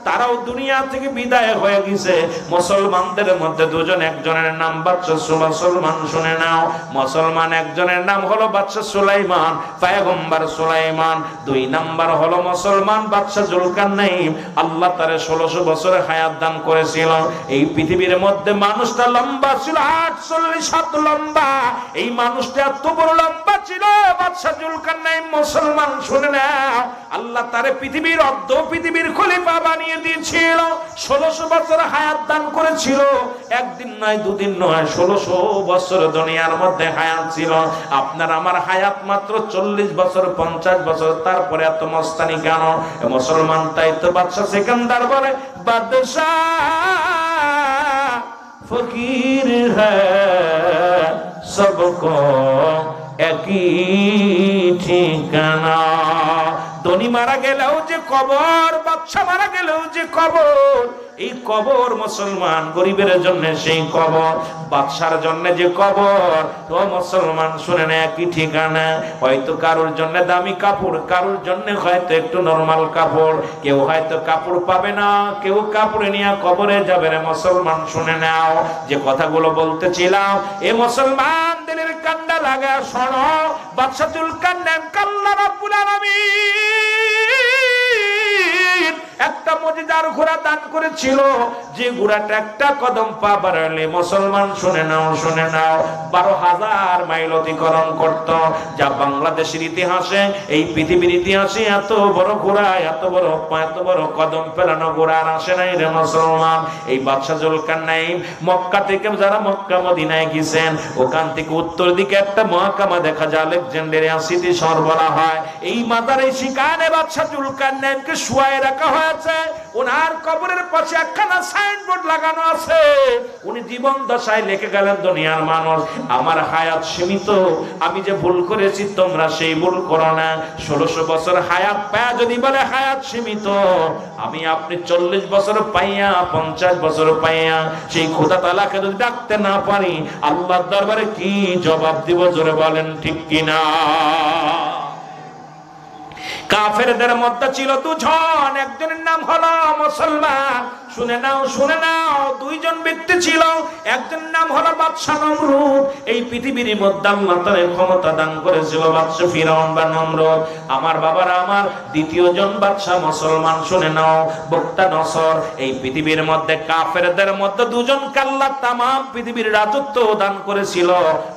তারাও দুনিয়া থেকে বিদায় হয়ে গেছে। মুসলমানদের মধ্যে 2 জন, একজনের নাম বাদশা মুসলমান, শুনে নাও। মুসলমান একজনের নাম হলো বাদশা সুলাইমান, পয়গম্বর সুলাইমান। 2 নাম্বার হলো মুসলমান বাদশা জুলকারনাইন, আল্লাহ তারে 1600 বছরের হায়াত দান করেছিল। এই পৃথিবীর মধ্যে মানুষটা লম্বা ছিল 48 হাত লম্বা, এই মানুষটা এত বড় লম্বা ছিল বাদশা জুলকারনাইন মুসলমান, শুনে নাও। আল্লাহ তারে পৃথিবীর পৃথিবীর খলিফা বানিয়ে দিয়েছিল, 1600 বছর হায়াত দান করেছিল। একদিন নয়, 2 দিন নয়, 1600 বছর দুনিয়ার মধ্যে হায়াত ছিল। আপনার আমার হায়াত মাত্র 40 বছর, 50 বছর, তারপরে এত মস্তানি কেন মুসলমান? তাই তো বাদশা সিকান্দার বলে, বাদশাহ ফকির হ্যায় সবকো একই ঠিকানা। ধনী মারা গেলেও যে কবর, বাদশা মারা গেলেও যে কবর, এই কবর মুসলমান গরিবের জন্য সেই কবর, বাদশার জন্য যে কবর, তো মুসলমান শুনে না একই ঠিকানা। হয়তো কারোর জন্য দামি কাপড়, কারোর জন্য হয়তো একটু নরমাল কাপড়, কেউ হয়তো কাপড় পাবে না, কেউ কাপড় নিয়ে কবরে যাবে রে মুসলমান, শুনে নাও। যে কথাগুলো বলতেছিলাম, এ মুসলমান দিলের কান্ডা লাগা শোনো। বাদশা জুলকারনাইন আল্লাহ রাব্বুল আলামিন একটা মুজিজার ঘোড়া দান করেছিল, যে ঘোড়াটা একটা কদম পা বাড়ালে মুসলমান, শুনে নাও, শুনে নাও, 12,000 মাইল অতিক্রম করত। যা বাংলাদেশের ইতিহাসে, এই পৃথিবীর ইতিহাসে এত বড় ঘোড়া, এত বড় কদম পেলানো ঘোড়া আর আসে নাই রে মুসলমান। এই বাদশা জুলকারনাইন মক্কা থেকে, যারা মক্কা মদিনায় গেছেন, ওখান থেকে উত্তর দিকে একটা মহকামা দেখা যায়, আলেকজান্ডারিয়া সিটি শহর বলা হয়। এই মাজারে সেখানে বাদশা জুলকারনাইনকে শুয়ায় রাখা হয়েছে। ওনার কবরের পাশে একখানা সাইনবোর্ড লাগানো আছে। উনি জীবন দশায় লিখে গেলেন, দুনিয়ার মানুষ, আমার হায়াত সীমিত, আমি যে ভুল করেছি তোমরা সেই ভুল করো না। 1600 বছর হায়াত পায়া যদি বলে হায়াত সীমিত, আমি আপনি 40 বছর পাইয়া, 50 বছর পাইয়া সেই খোদা তাআলাকে যদি ডাকতে না পারি, আল্লাহর দরবারে কি জবাব দিব? জোরে বলেন ঠিক কিনা? কাফেরদের মধ্যে ছিল 2 জন, একজনের নাম হলো মুসলমান। শুনে নাও, শুনে নাও, 2 জন ব্যক্তি ছিল, একজনের নাম হলো বাদশা নমরুদ। এই পৃথিবীর মধ্যে আল্লাহ তাআলা ক্ষমতা দান করেছিল বাদশা ফিরাউন বা নমরুদ। আমার বাবারা আমার, 2য় জন বাদশা মুসলমান, শুনে নাও, বুখতানসর। এই পৃথিবীর মধ্যে কাফেরদের মধ্যে 2 জনকে আল্লাহ তামাম পৃথিবীর রাজত্ব দান করেছিল,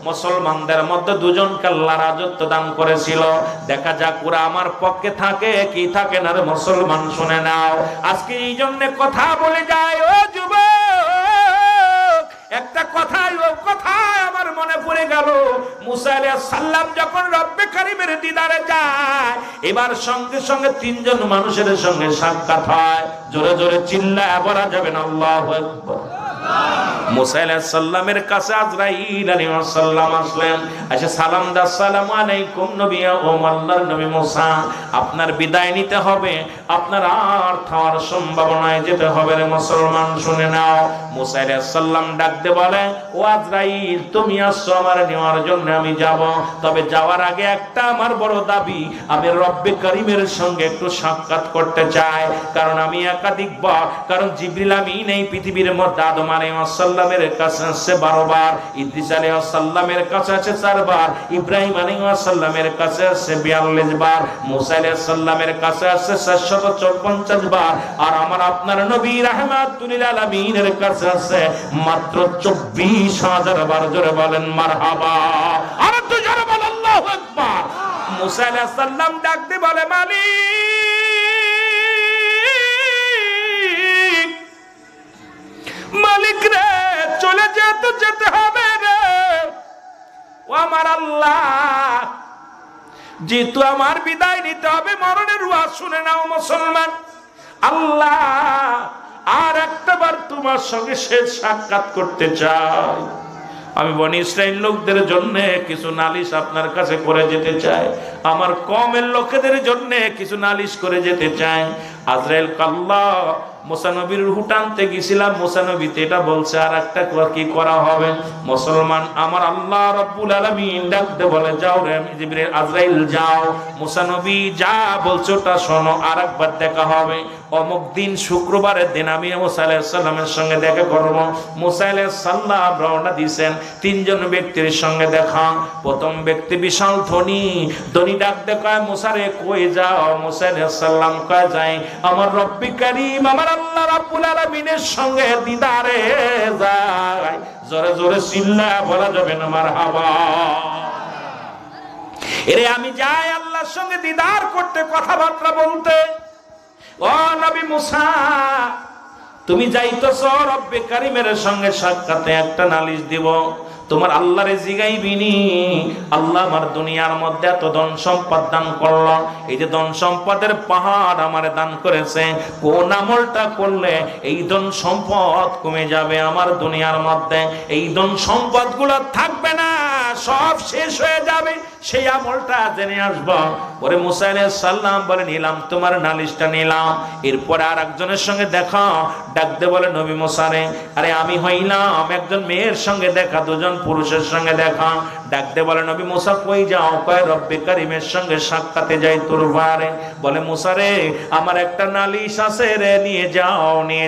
মুসলমানদের মধ্যে 2 জনকে আল্লাহ রাজত্ব দান করেছিল। দেখা যাক ওরা আমার পক্ষে থাকে কি থাকে না রে মুসলমান, শুনে নাও। আজকে এই জন্য কথা বলে যায়, ও যুবক, একটা কথাই আমার মনে পড়ে গেল। মুসা আলাইহিস সালাম যখন রব্বে কারীমের দিদারে যায়, এবার সঙ্গে সঙ্গে 3 জন মানুষের সঙ্গে সাক্ষাৎ হয়। জোরে জোরে চিল্লায় বলা যাবে না আল্লাহু আকবার। মুসা আলাইহিস সালামের কাছে আজরাইল আলাইহিস সালাম আসলেন, এসে সালাম দা, আসসালামু আলাইকুম নবী, ও আল্লাহর নবী মুসা, আপনার বিদায় নিতে হবে, আপনার আর খাওয়ার সম্ভাবনায় যেতে হবে রে মুসলমান, শুনে নাও। মুসা আলাইহিস সালাম ডাক দিয়ে বলে, ও আজরাইল, তুমি আসছো আমার নেওয়ার জন্য, আমি যাব, তবে যাওয়ার আগে একটা আমার বড় দাবি, আমি রব্বে কারীমের সঙ্গে একটু সাক্ষাৎ করতে চাই। কারণ আমি একাধিকবার, কারণ জিবরিল আমিন এই পৃথিবীর মধ্যে আদম আলাইহিস সালামের কাছে আসছে 12 বার, ইদ্রিস আলাইহিস সালামের কাছে আছে 4 বার, ইব্রাহিম আলাইহিস সালামের কাছে আছে 42 বার, মুসা আলাইহিস সালামের কাছে আছে 454 বার, আর আমার আপনার নবী রাহমাতুল লিল আলামিনের কাছে আছে মাত্র 24,000 বার। জোরে বলেন মারহাবা, আর তো জোরে বলেন আল্লাহু আকবার। মুসা আলাইহিস সালাম ডাক দিয়ে বলে, মালিক রে, চলে যেতে হবে রে, ও আমার আল্লাহ, যেহেতু আমার বিদায় নিতে হবে, মরণের ওয়াজ শুনে নাও মুসলমান, আল্লাহ আর একটাবার তোমার সঙ্গে শেষ সাক্ষাৎ করতে চাই। আমি বনি ইসরাইল লোকদের জন্য কিছু নালিশ আপনার কাছে করে যেতে চাই, আমার কওমের লোকেদের জন্য কিছু নালিশ করে যেতে চাই। আজরাইল কাল্লা, মুসা নবীর রূহ টানতে গেছিলাম, মুসা নবী এটা বলছে, আর একটা কি করা হবে মুসলমান? আমার আল্লাহ রাব্বুল আলামিন ডাকতে বলে, যাও রে জিবরিল, আজরাইল যাও, মুসা নবী যা বলছো ওটা শোনো, আর একবার দেখা হবে অমুক দিন শুক্রবারের দিন আমি মুসা আলাইহিস সালামের সঙ্গে দেখা করব। মুসা আলাইহিস সালাম রওনা দিয়েছেন, 3 জন ব্যক্তির সঙ্গে দেখা। প্রথম ব্যক্তি বিশাল ধনী ডাক দেখায়, মুসা রে কই যাও? মুসা আলাইহিস সালাম কয়, যাই আমার রব্বি কারীম, আমার আল্লাহ রাব্বুল আলামিনের সঙ্গে দিদারে যাই। জোরে জোরে চিল্লা বলা যাবে না মারহাবা। এরে আমি যাই আল্লাহর সঙ্গে দিদার করতে, কথাবার্তা বলতে। ও নবী মুসা, তুমি যাইতেছো রব্বে কারীমের সঙ্গে সাক্ষাতে, একটা নালিশ দিব, তোমার আল্লাহরে জিগাইবিনি, আল্লাহ আমার দুনিয়ার মধ্যে এত ধন সম্পদ দান করলো, এই যে ধন সম্পদের পাহাড় আমারে দান করেছে, কোন আমলটা করলে এই ধন সম্পদ কমে যাবে আমার দুনিয়ার মধ্যে, এই ধন সম্পদ গুলো থাকবে না, সব শেষ হয়ে যাবে, সেই আমলটা জেনে আসবো। পরে মুসা আলাইহিস সালাম বলে, নিলাম, তোমার নালিশটা নিলাম। এরপর আর একজনের সঙ্গে দেখা, ডাকতে বলে, নবী মুসা রে, আরে আমি হইলাম একজন মেয়ের সঙ্গে দেখা, 2 জন পুরুষের সঙ্গে দেখা। ডাকতে বলে, নবী মুসা কই যাও? কয় রব্বে কারীমের সঙ্গে সাক্ষাতে যাই তোর ভারে। বলে, মুসা রে, আমার একটা নালিশ আছে রে, নিয়ে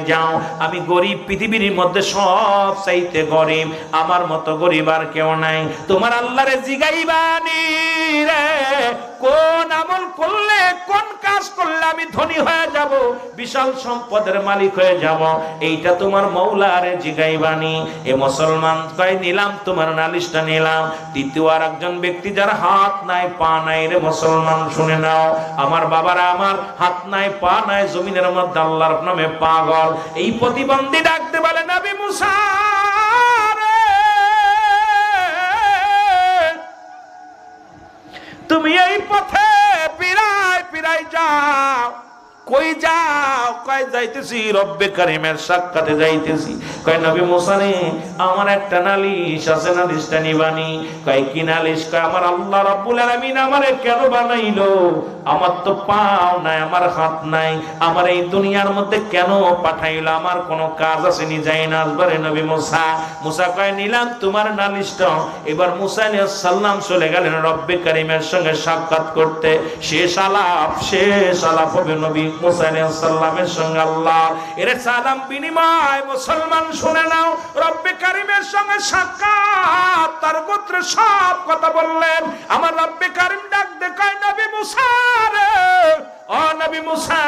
যাও, আমি গরিব, পৃথিবীর মধ্যে সব চাইতে গরিব, আমার মতো গরিব আর কেউ নাই, তোমার আল্লাহরে জিগাইবানি রে, কোন আমল করলে, কোন কাজ করলে আমি ধনী হয়ে যাব, বিশাল সম্পদের মালিক হয়ে যাব, এইটা তোমার মওলারে জিগাইবানি। এ মুসলমান কয়, নিলাম, তোমার নালিশটা নিলাম। দ্বিতীয় আর একজন ব্যক্তি, যার হাত নাই পা নাই রে মুসলমান, শুনে নাও, আমার বাবারা আমার হাত নাই পা নাই, জমিনের মধ্যে আল্লাহর নামে পাগল, এই প্রতিবন্ধী ডাকতে বলে, নবী মুসা রে, তুমি এই পথে পিরাই যাও। কই যাও? কয় যাইতেছি রব্বে কারীমের সাক্ষাতে যাইতেছি। কয় নবী মুসা রে, আমার একটা নালিশ আছে, নালিশটা নিবানি। কয় কি নালিশ? কয় আমার আল্লাহ রাব্বুল আলামিন আমারে কেন বানাইলো? আমার তো পাও নাই, আমার হাত নাই, আমার এই দুনিয়ার মধ্যে কেন পাঠাইলো? আমার কোনো কাজ আছে নি, যাই না আসবারে নবী মুসা। মুসা কয়, নিলাম তোমার নালিশটা। এবার মুসা আলাইহিস সালাম চলে গেলেন রব্বে কারীমের সঙ্গে সাক্ষাৎ করতে। শেষ আলাপ হবে নবী মুসা আলাইহিস সালামের সঙ্গে আল্লাহ। এর সালাম বিনিময় মুসলমান শুনে নাও, রব্বে কারীমের সঙ্গে সাক্ষাৎ, তার গোত্রের সব কথা বললেন। আমার রব্বে কারীম ডাক দেখায়, নবী মুসা রে, ও নবী মুসা,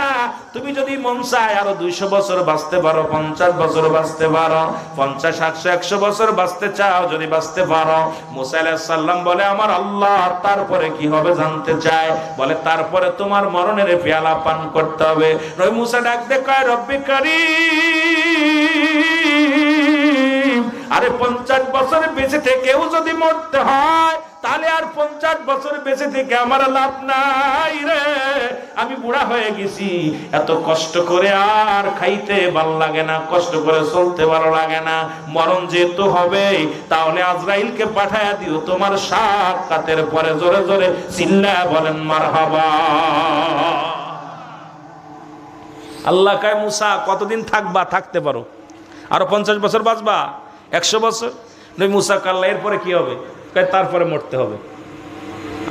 তুমি যদি মন চায় আরো 200 বছর বাঁচতে পারো, 50 বছর বাঁচতে পারো, 50, 800, 100 বছর বাঁচতে চাও, যদি বাঁচতে পারো। মুসা আলাইহিস সালাম বলে, আমার আল্লাহ, তারপরে কি হবে জানতে চায়। বলে, তারপরে তোমার মরণের পেয়ালা পান করতে হবে। নবী মুসা ডাক দেখায়, রব্বে কারীম, আরে 50 বছর বেঁচে থেকেও যদি মরতে হয়, তাহলে আর 50 বছর বেঁচে থেকে আমার লাভ নাই রে। আমি বুড়া হয়ে গেছি, এত কষ্ট করে আর খাইতে ভালো লাগে না, কষ্ট করে চলতে ভালো লাগে না, মরণ যেহেতু হবে তাহলে আজরাইলকে পাঠায়া দিও তোমার সাক্ষাতের পরে। জোরে জোরে চিল্লায়া বলেন মারহাবা। আল্লাহ কয় মুসা কতদিন থাকবা? থাকতে পারো, আরো 50 বছর বাঁচবা, 100 বছর। নবী মুসা কাল্লা এরপরে কি হবে? কয় তারপরে মরতে হবে।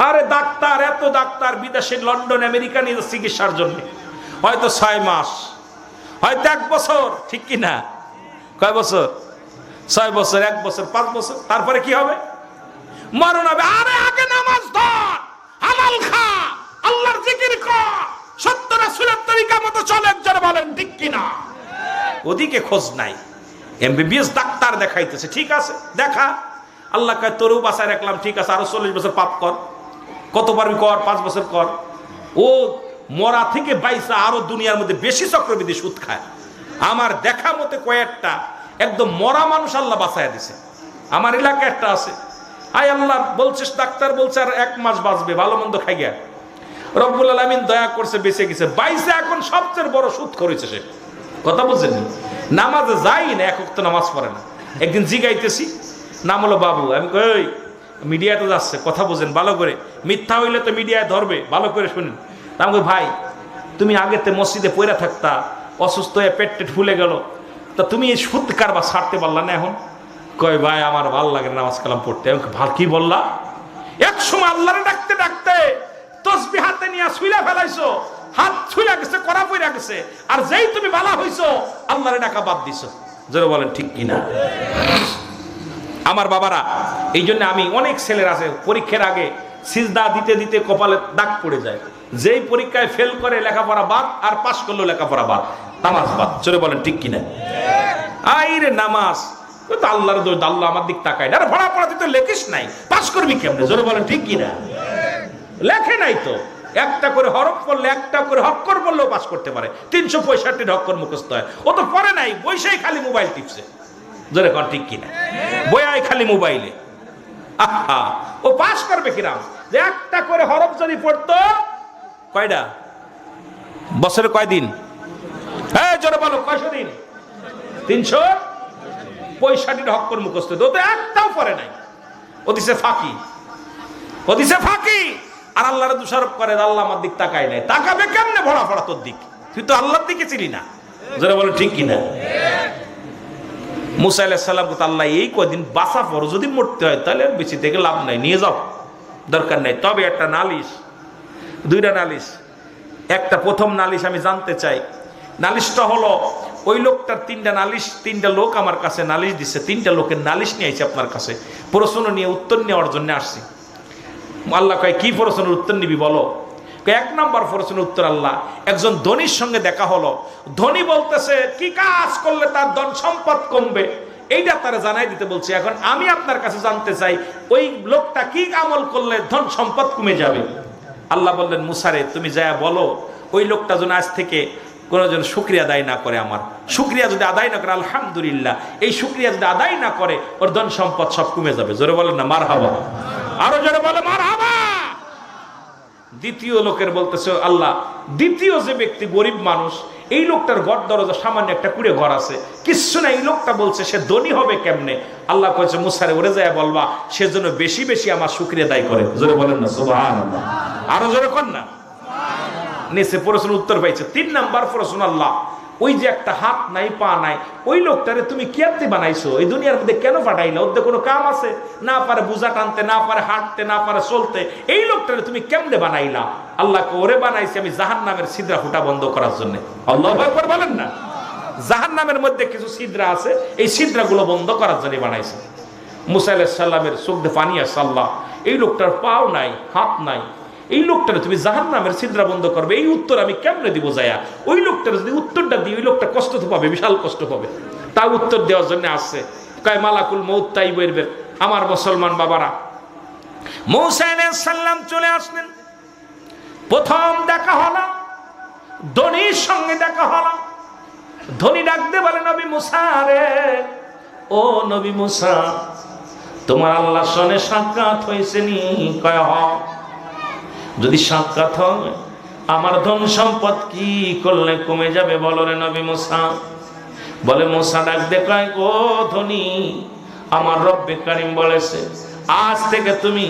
আরে ডাক্তার, এত ডাক্তার বিদেশে লন্ডন আমেরিকা নিয়ে চিকিৎসার জন্য, হয়তো 6 মাস, হয়তো 1 বছর, ঠিক কি না? কয় বছর? 6 বছর, 1 বছর, 5 বছর, তারপরে কি হবে? মরণ হবে। আরে আগে নামাজ ধর, হালাল খা, আল্লাহর জিকির কর, সত্য রাসূলের তরিকা মতো চল, একজন বলেন ঠিক কি না? ওদিকে খোঁজ নাই। এমবিবিএস ডাক্তার দেখাইতেছে, ঠিক আছে দেখা। আল্লাহ কয় তোরও বাঁচায় রাখলাম, ঠিক আছে, আরো 40 বছর পাপ কর, কত পারবি কর, 5 বছর কর। ও মরা থেকে বাইসা আরো দুনিয়ার মধ্যে বেশি চক্রবৃদ্ধি সুদ খায়। আমার দেখা মতে কয়েকটা একদম মরা মানুষ আল্লাহ বাঁচায় দিছে। আমার এলাকায় একটা আছে, আয় আল্লাহ বলছিস, ডাক্তার বলছে আর 1 মাস বাঁচবে, ভালো মন্দ খাই গিয়া রব্বুল আলামিন দয়া করছে, বেঁচে গেছে। বাইসে এখন সবচেয়ে বড় সুদ করেছে সে। কথা বুঝছেন? নামাজে যাই না, 1 ওয়াক্ত নামাজ পড়ে না। একদিন জিগাইতেছি, নাম হলো বাবু। আমি কই মিডিয়াতে যাচ্ছে, কথা বোঝেন ভালো করে, মিথ্যা হইলে তো মিডিয়ায় ধরবে, ভালো করে শুনেন। আমি কই ভাই তুমি আগেতে মসজিদে পড়ে থাকতা, অসুস্থ হয়ে পেট টেট ফুলে গেল, তা তুমি এই সুদ কারবার ছাড়তে পারলা না এখন? কয় ভাই আমার ভাল লাগে নামাজ কালাম পড়তে। আমি ভাল কি বললা? এক সময় আল্লাহরে ডাকতে ডাকতে তসবিহ হাতে নিয়ে শুইলা ফেলাইছো, হাত ছুইলা গেছে, করা পইরা গেছে, আর যেই তুমি বালা হইছো আল্লাহরে ডাকা বাদ দিছো। যারা বলেন ঠিক কিনা? আমার বাবারা, এই জন্য আমি অনেক ছেলের আছে পরীক্ষার আগে সিজদা দিতে দিতে কপালে দাগ পড়ে যায়। যেই পরীক্ষায় ফেল করে লেখাপড়া বাদ, আর পাস করলেও লেখাপড়া বাদ, নামাজ বাদ। চলে বলেন ঠিক কিনা? আইরে নামাজ তো আল্লাহর দোষ, আল্লাহ আমার দিক তাকায় না। আর ভরা পড়া তুই তো লেখিস নাই, পাস করবি কেমনে? জোরে বলেন ঠিক কিনা? লেখে নাই তো, একটা করে হরফ পড়লে, একটা করে হক্কর পড়লেও পাস করতে পারে। 365 হক্কর মুখস্থ হয়। ও তো পড়ে নাই, বইসাই খালি মোবাইল টিপছে। জোরে কন ঠিক কিনা? বইয়াই খালি মোবাইলে। আহা, ও পাস করবে কিরাম? যে একটা করে হরফ যদি পড়তো, কয়টা বছরে কয়দিন? হ্যাঁ জোরে বলো, কয়শো দিন? 365 হক্কর মুখস্থ। তো একটাও পড়ে নাই, ও দিছে ফাঁকি, ও দিছে ফাঁকি। আর আল্লাহর দোষারোপ করে, আল্লাহ আমার দিক তাকায় নাই। তাকাবে কেমনে? ভরা পড়া তোর দিক, তুই তো আল্লাহর দিকে ছিলি না। যারা বলে ঠিক কিনা? মুসা আলাইহিস সালাম কে আল্লাহ এই কয়দিন বাঁচা পড়ো, যদি মরতে হয় তাহলে বেঁচে থেকে লাভ নাই, নিয়ে যাও, দরকার নাই। তবে একটা নালিশ, 2টা নালিশ। একটা প্রথম নালিশ আমি জানতে চাই, নালিশটা হলো ওই লোকটার 3টা নালিশ, 3টা লোক আমার কাছে নালিশ দিচ্ছে, 3টা লোকের নালিশ নিয়ে আইছে আপনার কাছে, প্রশ্ন নিয়ে উত্তর নেওয়ার জন্য আসছি। আল্লাহ কয় কি প্রশ্নের উত্তর নিবি বলো? 1 নম্বর প্রশ্নের উত্তর, আল্লাহ একজন ধনীর সঙ্গে দেখা হলো, ধনী বলতেছে কি কাজ করলে তার ধন সম্পদ কমবে, এইটা তারা জানাই দিতে বলছে। এখন আমি আপনার কাছে জানতে চাই ওই লোকটা কি আমল করলে ধন সম্পদ কমে যাবে? আল্লাহ বললেন মুসারে তুমি যা বলো, ওই লোকটা যেন আজ থেকে কোনো যেন শুকরিয়া আদায় না করে, আমার শুকরিয়া যদি আদায় না করে, আলহামদুলিল্লাহ, এই শুকরিয়া যদি আদায় না করে ওর ধন সম্পদ সব কমে যাবে। জোরে বলেন না মারহাবা, আরো জোরে বলে মারহাবা। দ্বিতীয় লোকের বলতেছে আল্লাহ, দ্বিতীয় যে ব্যক্তি গরিব মানুষ, এই লোকটার ঘর দরজা সামান্য একটা কুড়ে ঘর আছে, কিচ্ছু না, এই লোকটা বলছে সে ধনী হবে কেমনে? আল্লাহ কয়েছে মুসারে ওরে যায় বলবা সেজন্য বেশি বেশি আমার শুকরিয়া আদায় করে। জোরে বলেন না সুবহানাল্লাহ, আরো জোরে কর না। নিচে প্রশ্ন উত্তর পাইছে। 3 নাম্বার প্রশ্ন, আল্লাহ ওই যে একটা হাত নাই পা নাই, ওই লোকটারে তুমি কিয়াতে বানাইছো? এই দুনিয়ার মধ্যে কেন পাঠাইলা? ওদের কোনো কাম আছে? না পারে বোঝা টানতে, না পারে হাঁটতে, না পারে চলতে, এই লোকটারে তুমি কেমনে বানাইলা? আল্লাহ ওরে বানাইছি আমি জাহান্নামের ছিদ্রা ফুটা বন্ধ করার জন্য। আল্লাহু আকবার বলেন না। জাহান্নামের মধ্যে কিছু ছিদ্রা আছে, এই ছিদ্রাগুলো বন্ধ করার জন্য বানাইছে। মুসা আলাইহিস সালামের চোখ দিয়ে পানি আসে, আল্লাহ এই লোকটার পাও নাই, হাত নাই, এই লোকটারে তুমি জাহান্নামের ছিদ্রা বন্ধ করবে, এই উত্তর আমি কেমনে দিব যায়া? ওই লোকটার যদি উত্তরটা দিই, ওই লোকটা কষ্ট তো পাবে, বিশাল কষ্ট পাবে। তা উত্তর দেওয়ার জন্য আসছে, কয় মালাকুল মউত তাই বেরবে। আমার মুসলমান বাবারা, মুসা আলাইহিস সালাম চলে আসলেন, প্রথম দেখা হলো ধনীর সঙ্গে দেখা হলো। ধনী ডাকতে বলে নবী মুসা রে, ও নবী মুসা তোমার আল্লাহর সঙ্গে সাক্ষাৎ হয়েছে নি? কয় হ। যদি সাক্ষাৎ হয় আমার ধন সম্পদ কি করলে কমে যাবে বলো রে নবী মুসা। বলে মুসা ডাক দে কয়, ও ধনী, আমার রব্বে কারিম বলেছে আজ থেকে তুমি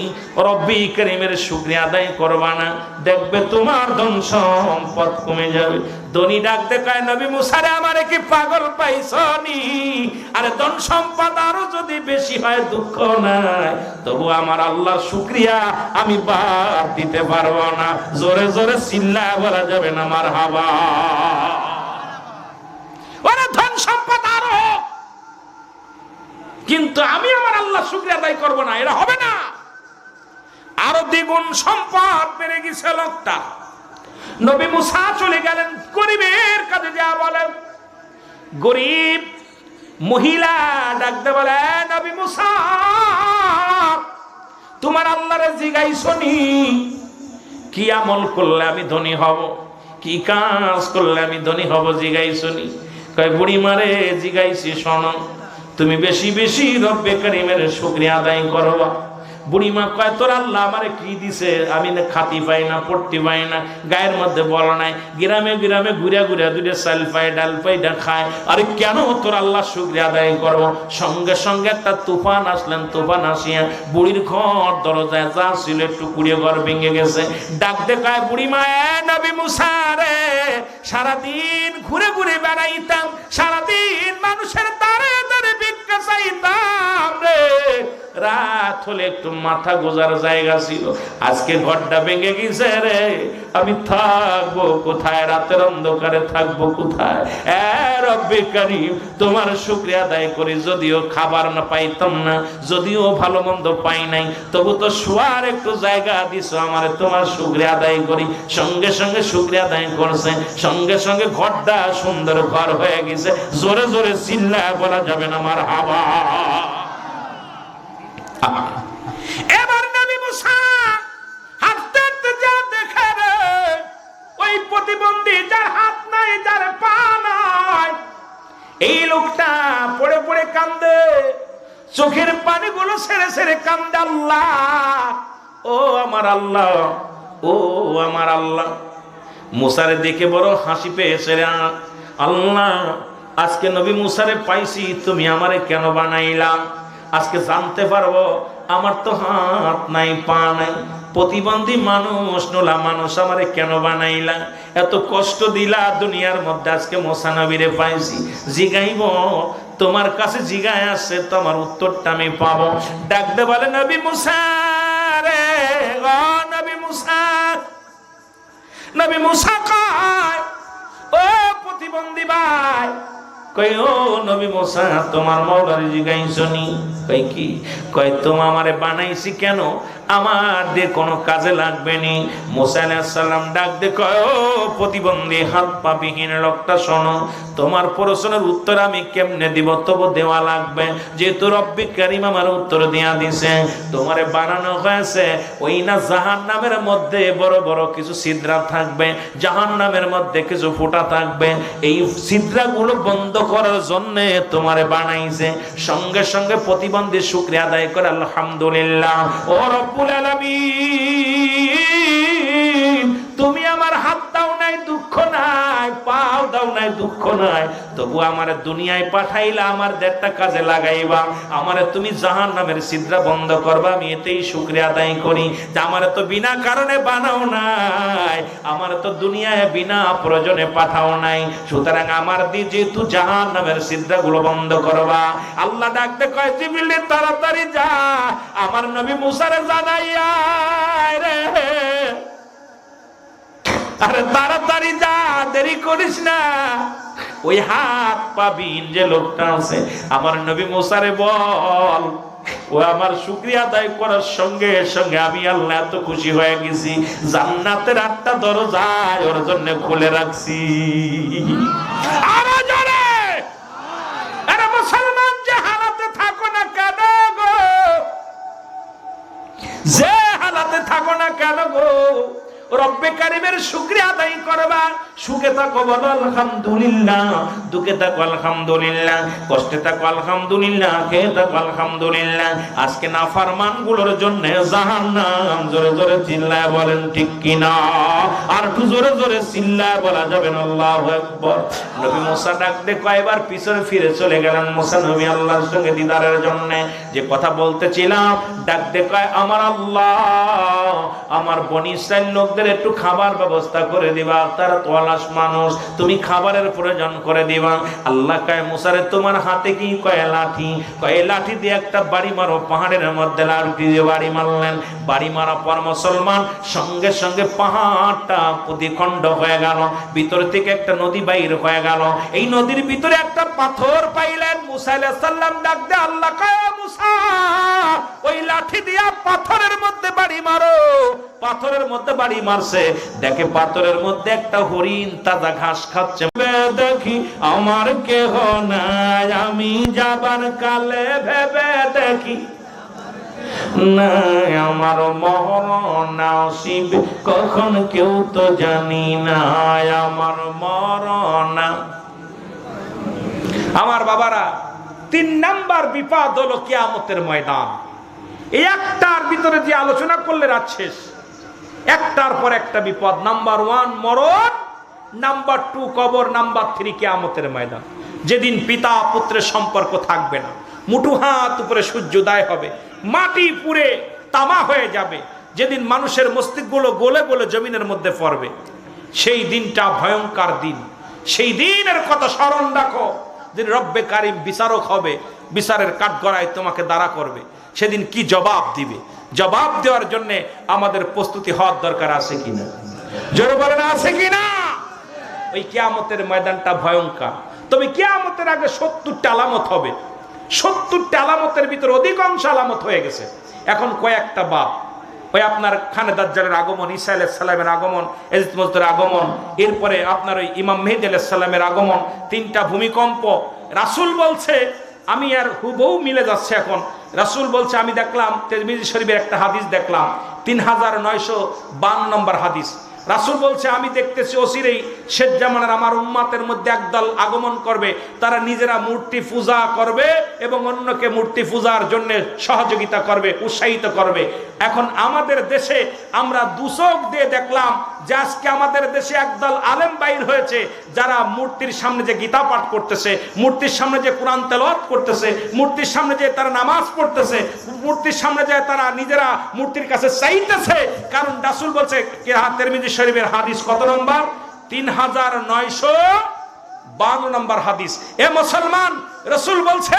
রব্বি কারিমের শুকরিয়া আদায় করবা না, দেখবে তোমার ধন সম্পদ কমে যাবে। ধনী ডাক দে কয়, নবী মুসা রে, আমারে কি পাগল পাইছনি? আরে ধন সম্পদ আরো যদি বেশি হয় দুঃখ নাই, তবু আমার আল্লাহর শুকরিয়া আমি বাদ দিতে পারবো না। জোরে জোরে চিল্লায় বলা যাবে না মারহাবা। ওরে ধন সম্পদ আরো, কিন্তু আমি আমার আল্লাহ শুকরিয়া আদায় করব না, এটা হবে না। আরো দ্বিগুণ সম্পদ বেড়ে গেছে লোকটা। নবী মুসা চলে গেলেন গরিবের কাছে, যা বলেন গরিব মহিলা ডাকতে বলে, নবী মুসা, তোমার আল্লাহরে জিগাইছনি কি আমল করলে আমি ধনী হব, কি কাজ করলে আমি ধনী হব, জিগাইছনি? কয়, বুড়ি মারে জিগাইছি, শোনো, তুমি বেশি বেশি রব্বে কারিমের শুকরিয়া আদায় করবা। বুড়িমা কয়, তোর আল্লাহ আমারে কি দিছে? আমি না খাতি পাই না, পট্টি পাই না, গায়ের মধ্যে বল নাই, গ্রামে গ্রামে ঘুরে ঘুরে দুটো চাল পাই, ডাল পাইটা খায়, আরে কেন তোর আল্লাহ শুকরিয়া আদায় করবো? সঙ্গে সঙ্গে একটা তুফান আসলেন, তুফান আসিয়া বুড়ির ঘর দরজায় যা ছিল একটু কুড়িয়ে ঘর ভেঙে গেছে। ডাক দেখায় বুড়িমা, নবী মুসা রে, সারাদিন ঘুরে ঘুরে বেড়াইতাম, সারাদিন মানুষের দ্বারে দ্বারে ভিক্ষা চাইতাম রে, রাত হলে একটু মাথা গোজার জায়গা ছিল, আজকে ঘরটা ভেঙে গেছে রে, আমি থাকবো কোথায়? রাতের অন্ধকারে থাকবো কোথায়? রব্বে কারিম, তোমার শুকরিয়া আদায় করি, যদিও খাবার না পাইতাম না, যদিও ভালো মন্দ পাই নাই, তবু তো শোয়ার একটু জায়গা দিছো আমার, তোমার শুকরিয়া আদায় করি। সঙ্গে সঙ্গে শুকরিয়া আদায় করছে, সঙ্গে সঙ্গে ঘরটা সুন্দর ঘর হয়ে গেছে। জোরে জোরে চিল্লায় বলা যাবে না মারহাবা। এবার নবী মুসা হাঁটতে হাঁটতে যা দেখে রে, ওই প্রতিবন্ধী যার হাত নাই, যার পা নাই, এই লোকটা পড়ে পড়ে কান্দে, চোখের পানিগুলো ছেড়ে ছেড়ে কান্দে, আল্লাহ, ও আমার আল্লাহ, ও আমার আল্লাহ। মুসারে দেখে বড় হাসি পেয়েছে রে, আল্লাহ, আজকে নবী মুসারে পাইছি, তুমি আমারে কেন বানাইলা? আজকে জানতে পারবো আমার তো হাত নাই, পা নাই, প্রতিবন্ধী মানুষ, নোলা মানুষ, আমারে কেন বানাইলা? এত কষ্ট দিলা দুনিয়ার মধ্যে, আজকে মুসা নবীরে পাইছি, জিগাইব তোমার কাছে, জিগায় আসছে, তোমার উত্তরটা আমি পাবো। ডাকতে বলে, নবী মুসা রে, ও নবী মুসা। নবী মুসা কয়, ও প্রতিবন্ধী ভাই, কই, ও নবী মুসা, তোমার মওলারে জিগাইছনি? কই কি? কয়, তোমা আমারে বানাইছি কেন? আমার দিয়ে কোনো কাজে লাগবে নি। মুসা আলাইহিস সালাম ডাক দে কয়, ও প্রতিবন্ধী হাত পা বিহীন লোকটা, শোনো, তোমার প্রশ্নের উত্তর আমি কেমনে দিব? তবু দেওয়া লাগবে, যেহেতু রব্বি কারিম আমার উত্তর দিয়া দিছে। তোমারে বানানো হয়েছে ওই না জাহান্নামের মধ্যে বড় বড় কিছু ছিদ্রা থাকবে, জাহান্নামের মধ্যে কিছু ফুটা থাকবে, এই ছিদ্রাগুলো বন্ধ করার জন্য তোমারে বানাইছে। সঙ্গে সঙ্গে প্রতিবন্ধী শুকরিয়া আদায় করে আলহামদুলিল্লাহ, ও রব্বুল আলামিন, তুমি আমার হাত দাও নাই, দুঃখ নাই, পাও দাও নাই, দুঃখ নাই, তবু আমার দুনিয়ায় পাঠাইলা, আমার দেড়টা কাজে লাগাইবা, আমারে তুমি জাহান্নামের ছিদ্রা বন্ধ করবা, আমি এতেই শুকরিয়া আদায় করি যে আমারে তো বিনা কারণে বানাও নাই, আমার তো দুনিয়ায় বিনা প্রয়োজনে পাঠাও নাই, সুতরাং আমার দিয়ে যেহেতু জাহান্নামের ছিদ্রাগুলো বন্ধ করবা। আল্লাহ ডাকতে কয়, জিবরিল তাড়াতাড়ি যা, আমার নবী মুসারে জানাইয়া রে, আরে তাড়াতাড়ি যা, দেরি করিস না। ওই হাত পা বিহীন যে লোকটা আছে, আমার নবী মুসারে বল, ও আমার শুকরিয়া আদায় করার সঙ্গে সঙ্গে আমি আল্লাহ এত খুশি হয়ে গেছি, জান্নাতের 8টা দরজা ওর জন্য খুলে রাখছি। আরো জোরে, আরে মুসলমান, যে হালাতে থাকো না কেন গো, যে হালাতে থাকো না কেন গো, রব্বে কারিমের শুকরিয়া আদায় করবা। সুখে থাকো বলো আলহামদুলিল্লাহ, দুঃখে থাকো আলহামদুলিল্লাহ, কষ্টে থাকো আলহামদুলিল্লাহ, খেয়ে থাকো আলহামদুলিল্লাহ। আজকে নাফরমান গুলোর জন্য জাহান্নাম। জোরে জোরে চিল্লায় বলেন ঠিক কিনা? আর একটু জোরে জোরে চিল্লায় বলা যাবেন আল্লাহু আকবার। নবী মুসা ডাক দিয়ে কয়বার পিছনে ফিরে চলে গেলেন। মুসা নবী আল্লাহর সঙ্গে দিদারের জন্য যে কথা বলতেছিলাম, ডাক দিয়ে কয় আমার আল্লাহ, আমার বনি ইসরাইল লোকদের একটু খাবার ব্যবস্থা করে দিবা, তারা তো অলস মানুষ, তুমি খাবারের প্রয়োজন করে দিবা। আল্লাহ কয় মুসারে তোমার হাতে কি? কয় লাঠি। কয় লাঠি দিয়ে একটা বাড়ি মারো। পাহাড়ের মধ্যে লাঠি দিয়ে বাড়ি মারলেন। বাড়ি মারা পর মুসলমান সঙ্গে সঙ্গে পাহাড়টা প্রতিখণ্ড হয়ে গেল, ভিতর থেকে একটা নদী বাইর হয়ে গেল। এই নদীর ভিতরে একটা পাথর পাইলেন। মুসা আলাইহিস সালাম ডাক দে আল্লাহ কয় মুসা ওই লাঠি দিয়া পাথরের মধ্যে বাড়ি মারো। পাথরের মধ্যে বাড়ি মারছে, দেখে পাথরের মধ্যে একটা হরিণ তাজা ঘাস খাচ্ছে। দেখি আমার কেহ নাই, আমি যাবার কালে ভেবে দেখি নাই আমার মরণ আসিবে কখন কেউ তো জানি না আমার মরণ। আমার বাবারা, 3 নাম্বার বিপদ হলো কিয়ামতের ময়দান। এই একটার ভিতরে যে আলোচনা করলে রাত শেষ। একটার পর একটা বিপদ। নাম্বার 1 মরণ, নাম্বার 2 কবর, নাম্বার 3 কিয়ামতের ময়দান। যেদিন পিতা পুত্রের সম্পর্ক থাকবে না, মুঠো হাত উপরে সূর্যোদয় হবে, মাটি পুড়ে তামা হয়ে যাবে, যেদিন মানুষের মস্তিষ্কগুলো গলে গলে জমিনের মধ্যে পড়বে, সেই দিনটা ভয়ঙ্কর দিন। সেই দিনের কথা স্মরণ রাখো, দিন রব্বে কারিম বিচারক হবে, বিচারের কাঠগড়ায় তোমাকে দাঁড়া করবে। সেদিন কি জবাব দিবে? জবাব দেওয়ার জন্য আমাদের প্রস্তুতি হওয়ার দরকার আছে কিনা? জোরে বলেন আছে কিনা? ওই কিয়ামতের ময়দানটা ভয়ঙ্কর। তবে কিয়ামতের আগে 70টা আলামত হবে। 70টা আলামতের ভিতরে অধিকাংশ আলামত হয়ে গেছে। এখন কয়েকটা বাপ, ওই আপনার খানে দাজ্জালের আগমন, ঈসা আলাইহিস সালামের আগমন, ইয়াজিদ মজদুর আগমন, এরপরে আপনার ওই ইমাম মেহেদী আলাইহিস সালামের আগমন, 3টা ভূমিকম্প। রাসূল বলছে, আমি আর হুবহু মিলে যাচ্ছে। এখন রাসূল বলছে, আমি দেখলাম তিরমিজি শরীফের একটা হাদিস দেখলাম, 3952 নম্বর হাদিস। রাসূল বলছে, আমি দেখতেছি অচিরেই শেষ জামানার আমার উম্মতের মধ্যে একদল আগমন করবে, তারা নিজেরা মূর্তি পূজা করবে এবং অন্যকে মূর্তি পূজার জন্য সহযোগিতা করবে, উৎসাহিত করবে। এখন আমাদের দেশে আমরা দুচোখ দিয়ে দেখলাম যে আজকে আমাদের দেশে একদল আলেম বাইর হয়েছে, যারা মূর্তির সামনে যে গীতা পাঠ করতেছে, মূর্তির সামনে যে কোরআন তেলাওয়াত করতেছে, মূর্তির সামনে যে তারা নামাজ পড়তেছে, মূর্তির সামনে যে তারা নিজেরা মূর্তির কাছে চাইতেছে। কারণ রাসূল বলছে, তিরমিজি শরীফের হাদিস কত নম্বর? 3952 নম্বর হাদিস। এ মুসলমান, রাসূল বলছে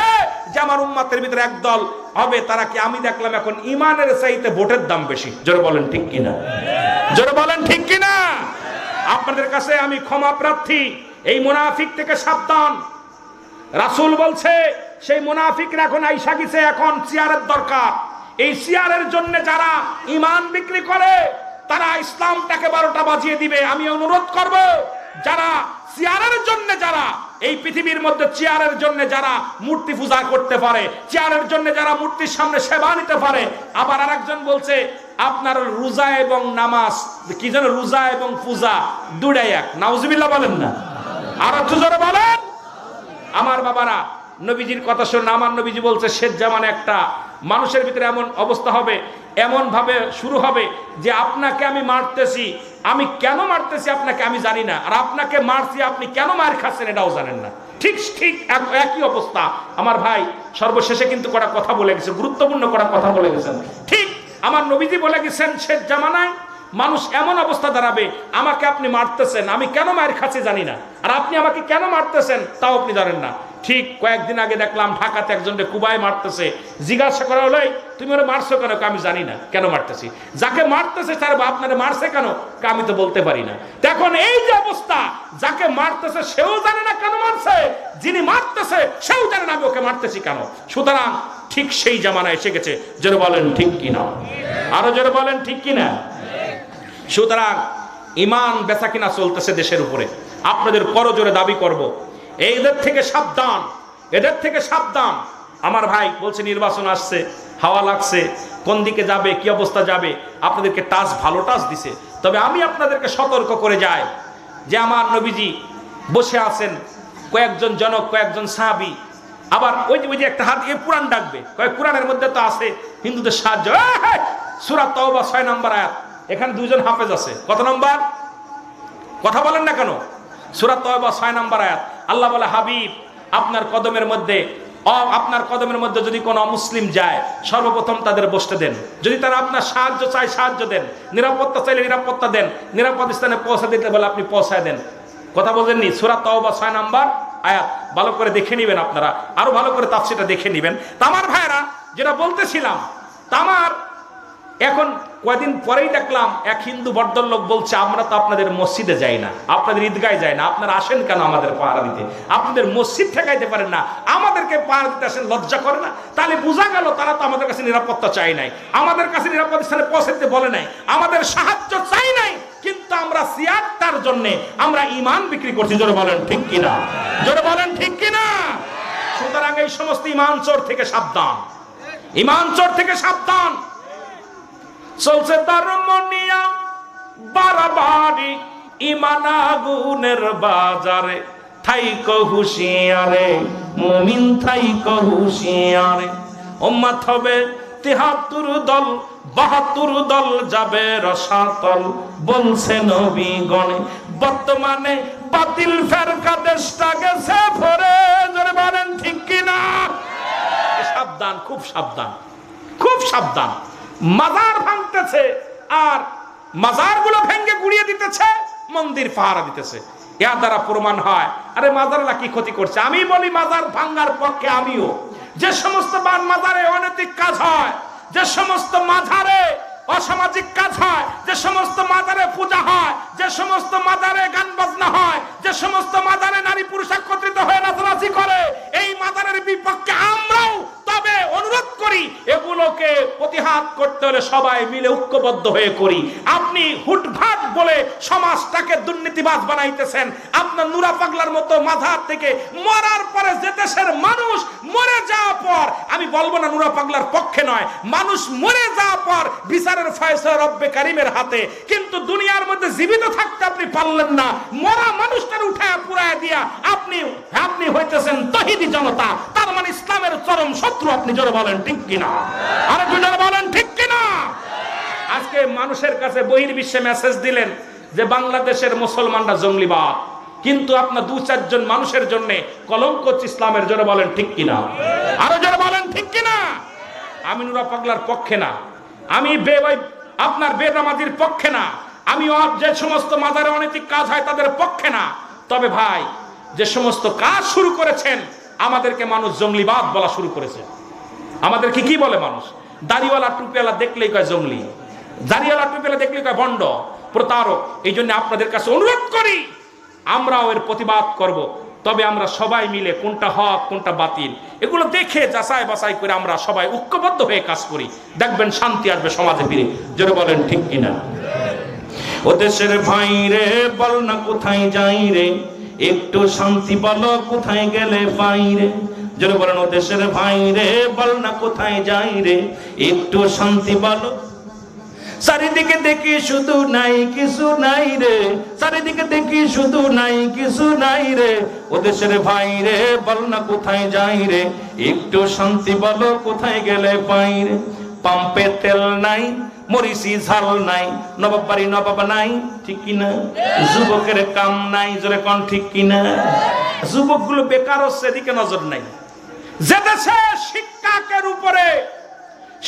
যে আমার উম্মতের ভিতরে একদল হবে, তারা কি? আমি দেখলাম এখন ইমানের চাইতে ভোটের দাম বেশি। জোরে বলেন ঠিক কিনা? জোরে বলেন ঠিক কিনা? আপনাদের কাছে আমি ক্ষমা প্রার্থী, এই মুনাফিক থেকে সাবধান। রাসূল বলছে সেই মুনাফিকরা এখন আইসা গেছে, এখন চেয়ারের দরকার। এই চেয়ারের জন্য যারা ঈমান বিক্রি করে, তারা ইসলামটাকে 12টা বাজিয়ে দিবে। আমি অনুরোধ করব, যারা চেয়ারের জন্য, যারা এই পৃথিবীর মধ্যে চেয়ারের জন্য যারা মূর্তি পূজা করতে পারে, চেয়ারের জন্য যারা মূর্তির সামনে সেবা নিতে পারে। আবার আরেকজন বলছে আপনার রোজা এবং নামাজ, কি যেন রোজা এবং পূজা দুটাই এক। নাউজুবিল্লাহ বলেন না? আর একটু জোরে বলেন। আমার বাবারা, নবীজির কথা শুনুন। আমার নবীজি বলছে শেষ জামানে একটা মানুষের ভিতরে এমন অবস্থা হবে, এমন ভাবে শুরু হবে যে আপনাকে আমি মারতেছি, আমি কেন মারতেছি আপনাকে আমি জানি না, আর আপনাকে মারছি আপনি কেন মার খাচ্ছেন এটাও জানেন না। ঠিক ঠিক একই অবস্থা। আমার ভাই সর্বশেষে কিন্তু কটা কথা বলে গেছে, গুরুত্বপূর্ণ কটা কথা বলে গেছেন। ঠিক আমার নবীজি বলে গেছেন শেষ জামানায় মানুষ এমন অবস্থা দাঁড়াবে, আমাকে আপনি মারতেছেন, আমি কেন মার খাচ্ছি জানি না, আর আপনি আমাকে কেন মারতেছেন তাও আপনি জানেন না। ঠিক কয়েকদিন আগে দেখলাম ঢাকাতে একজনকে কুবায় মারতেছে। জিজ্ঞাসা করা হলো, তুমি ওরা মারছো কেন? আমি জানি না কেন মারতেছি। যাকে মারতেছে তার আপনারা মারছে কেন? আমি তো বলতে পারি না। এখন এই যে অবস্থা, যাকে মারতেছে সেও জানে না কেন মারছে, যিনি মারতেছে সেও জানে না আমি ওকে মারতেছি কেন। সুতরাং ঠিক সেই জামানা এসে গেছে। জোরে বলেন ঠিক কিনা? আরো জোরে বলেন ঠিক কিনা? সুতরাং ঈমান বেচা কিনা চলতেছে দেশের উপরে। আপনাদের করজোরে দাবি করব, এদের থেকে সাবধান, এদের থেকে সাবধান। আমার ভাই বলছে নির্বাচন আসছে, হাওয়া লাগছে, কোন দিকে যাবে, কি অবস্থা যাবে, আপনাদেরকে টাচ, ভালো টাচ দিছে। তবে আমি আপনাদেরকে সতর্ক করে যাই যে আমার নবীজি বসে আছেন, কয়েকজন জনক, কয়েকজন সাহাবী, আবার ওই যে একটা হাত দিয়ে কোরআন ডাকবে, কোরআনের মধ্যে তো আছে হিন্দুদের সাহায্য। সূরা তাওবা 6 নম্বর আয়াত, এখানে দুইজন হাফেজ আছে। কত নম্বর? কথা বলেন না কেন? সূরা তাওবা 6 নম্বর আয়াত। আল্লাহ বলে, হাবিব, আপনার কদমের মধ্যে যদি কোনো অমুসলিম যায়, সর্বপ্রথম তাদের বসতে দেন। যদি তারা আপনার সাহায্য চায়, সাহায্য দেন। নিরাপত্তা চাইলে নিরাপত্তা দেন। নিরাপদ স্থানে পৌঁছা দিতে বলে আপনি পৌঁছায় দেন। কথা বলেননি? সূরা তাওবা 6 নম্বর আয়াত ভালো করে দেখে নেবেন, আপনারা আরো ভালো করে তাফসীরটা দেখে নেবেন। তামার ভাইরা, যেটা বলতেছিলাম, তামার এখন কয়দিন পরেই দেখলাম এক হিন্দু ভদ্রলোক বলছে, আমরা তো আপনাদের মসজিদে যাই না, আপনাদের ঈদগায় যাই না, আপনারা আসেন কেন আমাদের পাহারা দিতে? আপনাদের মসজিদ ঠেকাইতে পারেন না, আমাদেরকে পাহারা দিতে আসেন, লজ্জা করে না? তাহলে বোঝা গেল তারা তো আমাদের কাছে নিরাপত্তা চাই নাই, আমাদের কাছে নিরাপদ স্থানে পৌঁছাতে বলে নাই, আমাদের সাহায্য চাই নাই, কিন্তু আমরা সিয়ারটার জন্য আমরা ঈমান বিক্রি করছি। জোরে বলেন ঠিক কিনা? জোরে বলেন ঠিক কিনা? সুতরাং এই সমস্ত ঈমান চোর থেকে সাবধান, ঈমান চোর থেকে সাবধান। চলছে ধর্ম নিয়া বাড়াবাড়ি, ঈমান আগুনের বাজারে, থাইকো হুঁশিয়ারে মুমিন, থাইকো হুঁশিয়ারে। উম্মত হবে ৭৩ দল, ৭২ দল যাবে রসাতল, বলছে নবী গণে। বর্তমানে বাতিল ফেরকা দেশটা গেছে ভরে। জোরে বলেন ঠিক কিনা? সাবধান, খুব সাবধান, খুব সাবধান। মাজার ভাঙতেছে আর মাজারগুলো ভেঙে গুড়িয়ে দিতেছে, মন্দির পাহারা দিতেছে। এর দ্বারা প্রমাণ হয়, আরে মাজাররা কি ক্ষতি করছে? আমি বলি মাজার ভাঙার পক্ষে আমিও। যে সমস্ত মাজারে অনৈতিক কাজ হয়, যে সমস্ত মাজারে অসামাজিক কাজ হয়, যে সমস্ত মাজারে পূজা হয়, যে সমস্ত মাজারে গান বাজনা হয়, যে সমস্ত মাজারে নারী পুরুষ একত্রিত হয়ে নাচানাচি করে, এই মাজারের বিপক্ষে আমরাও তবে অনুরোধ করি, এগুলোকে প্রতিহাত করতে হলে সবাই মিলে ঐক্যবদ্ধ হয়ে করি। আপনি হুটভাট বলে সমাজটাকে দুর্নীতিবাজ বানাইতেছেন। আপনার নুরা পাগলার মতো মাজার থেকে মরার পরে যে দেশের মানুষ মরে যাওয়ার পর, আমি বলবো না নুরা পাগলার পক্ষে নয়, মানুষ মরে যাওয়ার পর বিচারের ফয়সালা রব্বে কারিমের হাতে, কিন্তু দুনিয়ার মধ্যে জীবিত থাকতে আপনি পারলেন না, মরা মানুষটার উঠায় পুরায় দিয়া আপনি হইতেছেন তহিদি জনতা, তার মানে ইসলামের চরম শত্রু। আপনি জোরে বলেন ঠিক কিনা? আরে জোরে বলেন ঠিক কিনা? আজকে মানুষের কাছে বহির্বিশ্বে মেসেজ দিলেন যে বাংলাদেশের মুসলমানরা জঙ্গলিবাদ, কিন্তু আপনার 2-4 জন মানুষের জন্য কলঙ্ক হচ্ছে ইসলামের। জোরে বলেন ঠিক কিনা? আরো জোরে বলেন ঠিক কিনা? আমি নুরা পাগলার পক্ষে না, আমি আপনার বেনামাজির পক্ষে না, আমি যে সমস্ত মাজারে অনৈতিক কাজ হয় তাদের পক্ষে না। তবে ভাই, যে সমস্ত কাজ শুরু করেছেন, আমাদেরকে মানুষ জঙ্গলিবাদ বলা শুরু করেছে। আমাদেরকে কি বলে মানুষ? দাড়িওয়ালা টুপিওয়ালা দেখলেই কয় জঙ্গলি, দাড়িওয়ালা টুপিওয়ালা দেখলেই কয় ভণ্ড, প্রতারক। এই জন্য আপনাদের কাছে অনুরোধ করি, আমরাও এর প্রতিবাদ করব। তবে আমরা সবাই মিলে কোনটা হক কোনটা বাতিল এগুলো দেখে যাচাই বাছাই করে আমরা সবাই ঐক্যবদ্ধ হয়ে কাজ করি, দেখবেন শান্তি আসবে সমাজে ফিরে। জোরে বলেন ঠিক কিনা? ও দেশের ভাই রে, বল না কোথায় যাই রে, একটু শান্তি বলো কোথায় গেলে পাই রে। জোরে বলেন, ও দেশের ভাই রে, বল না কোথায় যাই রে, একটু শান্তি বলো। চারিদিকে দেখি শুধু নাই কিছু নাই রে, চারিদিকে দেখি শুধু নাই কিছু নাই রে। ও দেশের ভাই রে, বল না কোথায় যাই রে, একটু শান্তি বলো কোথায় গেলে পাই রে। পাম্পে তেল নাই, মরিচি ঝাল নাই, নবাব বাড়ি নবাব নাই, ঠিক কিনা? যুবকের কাম নাই, জোরে কোন ঠিক কিনা? যুবকগুলো বেকার হচ্ছে, এদিকে নজর নাই। যে দেশে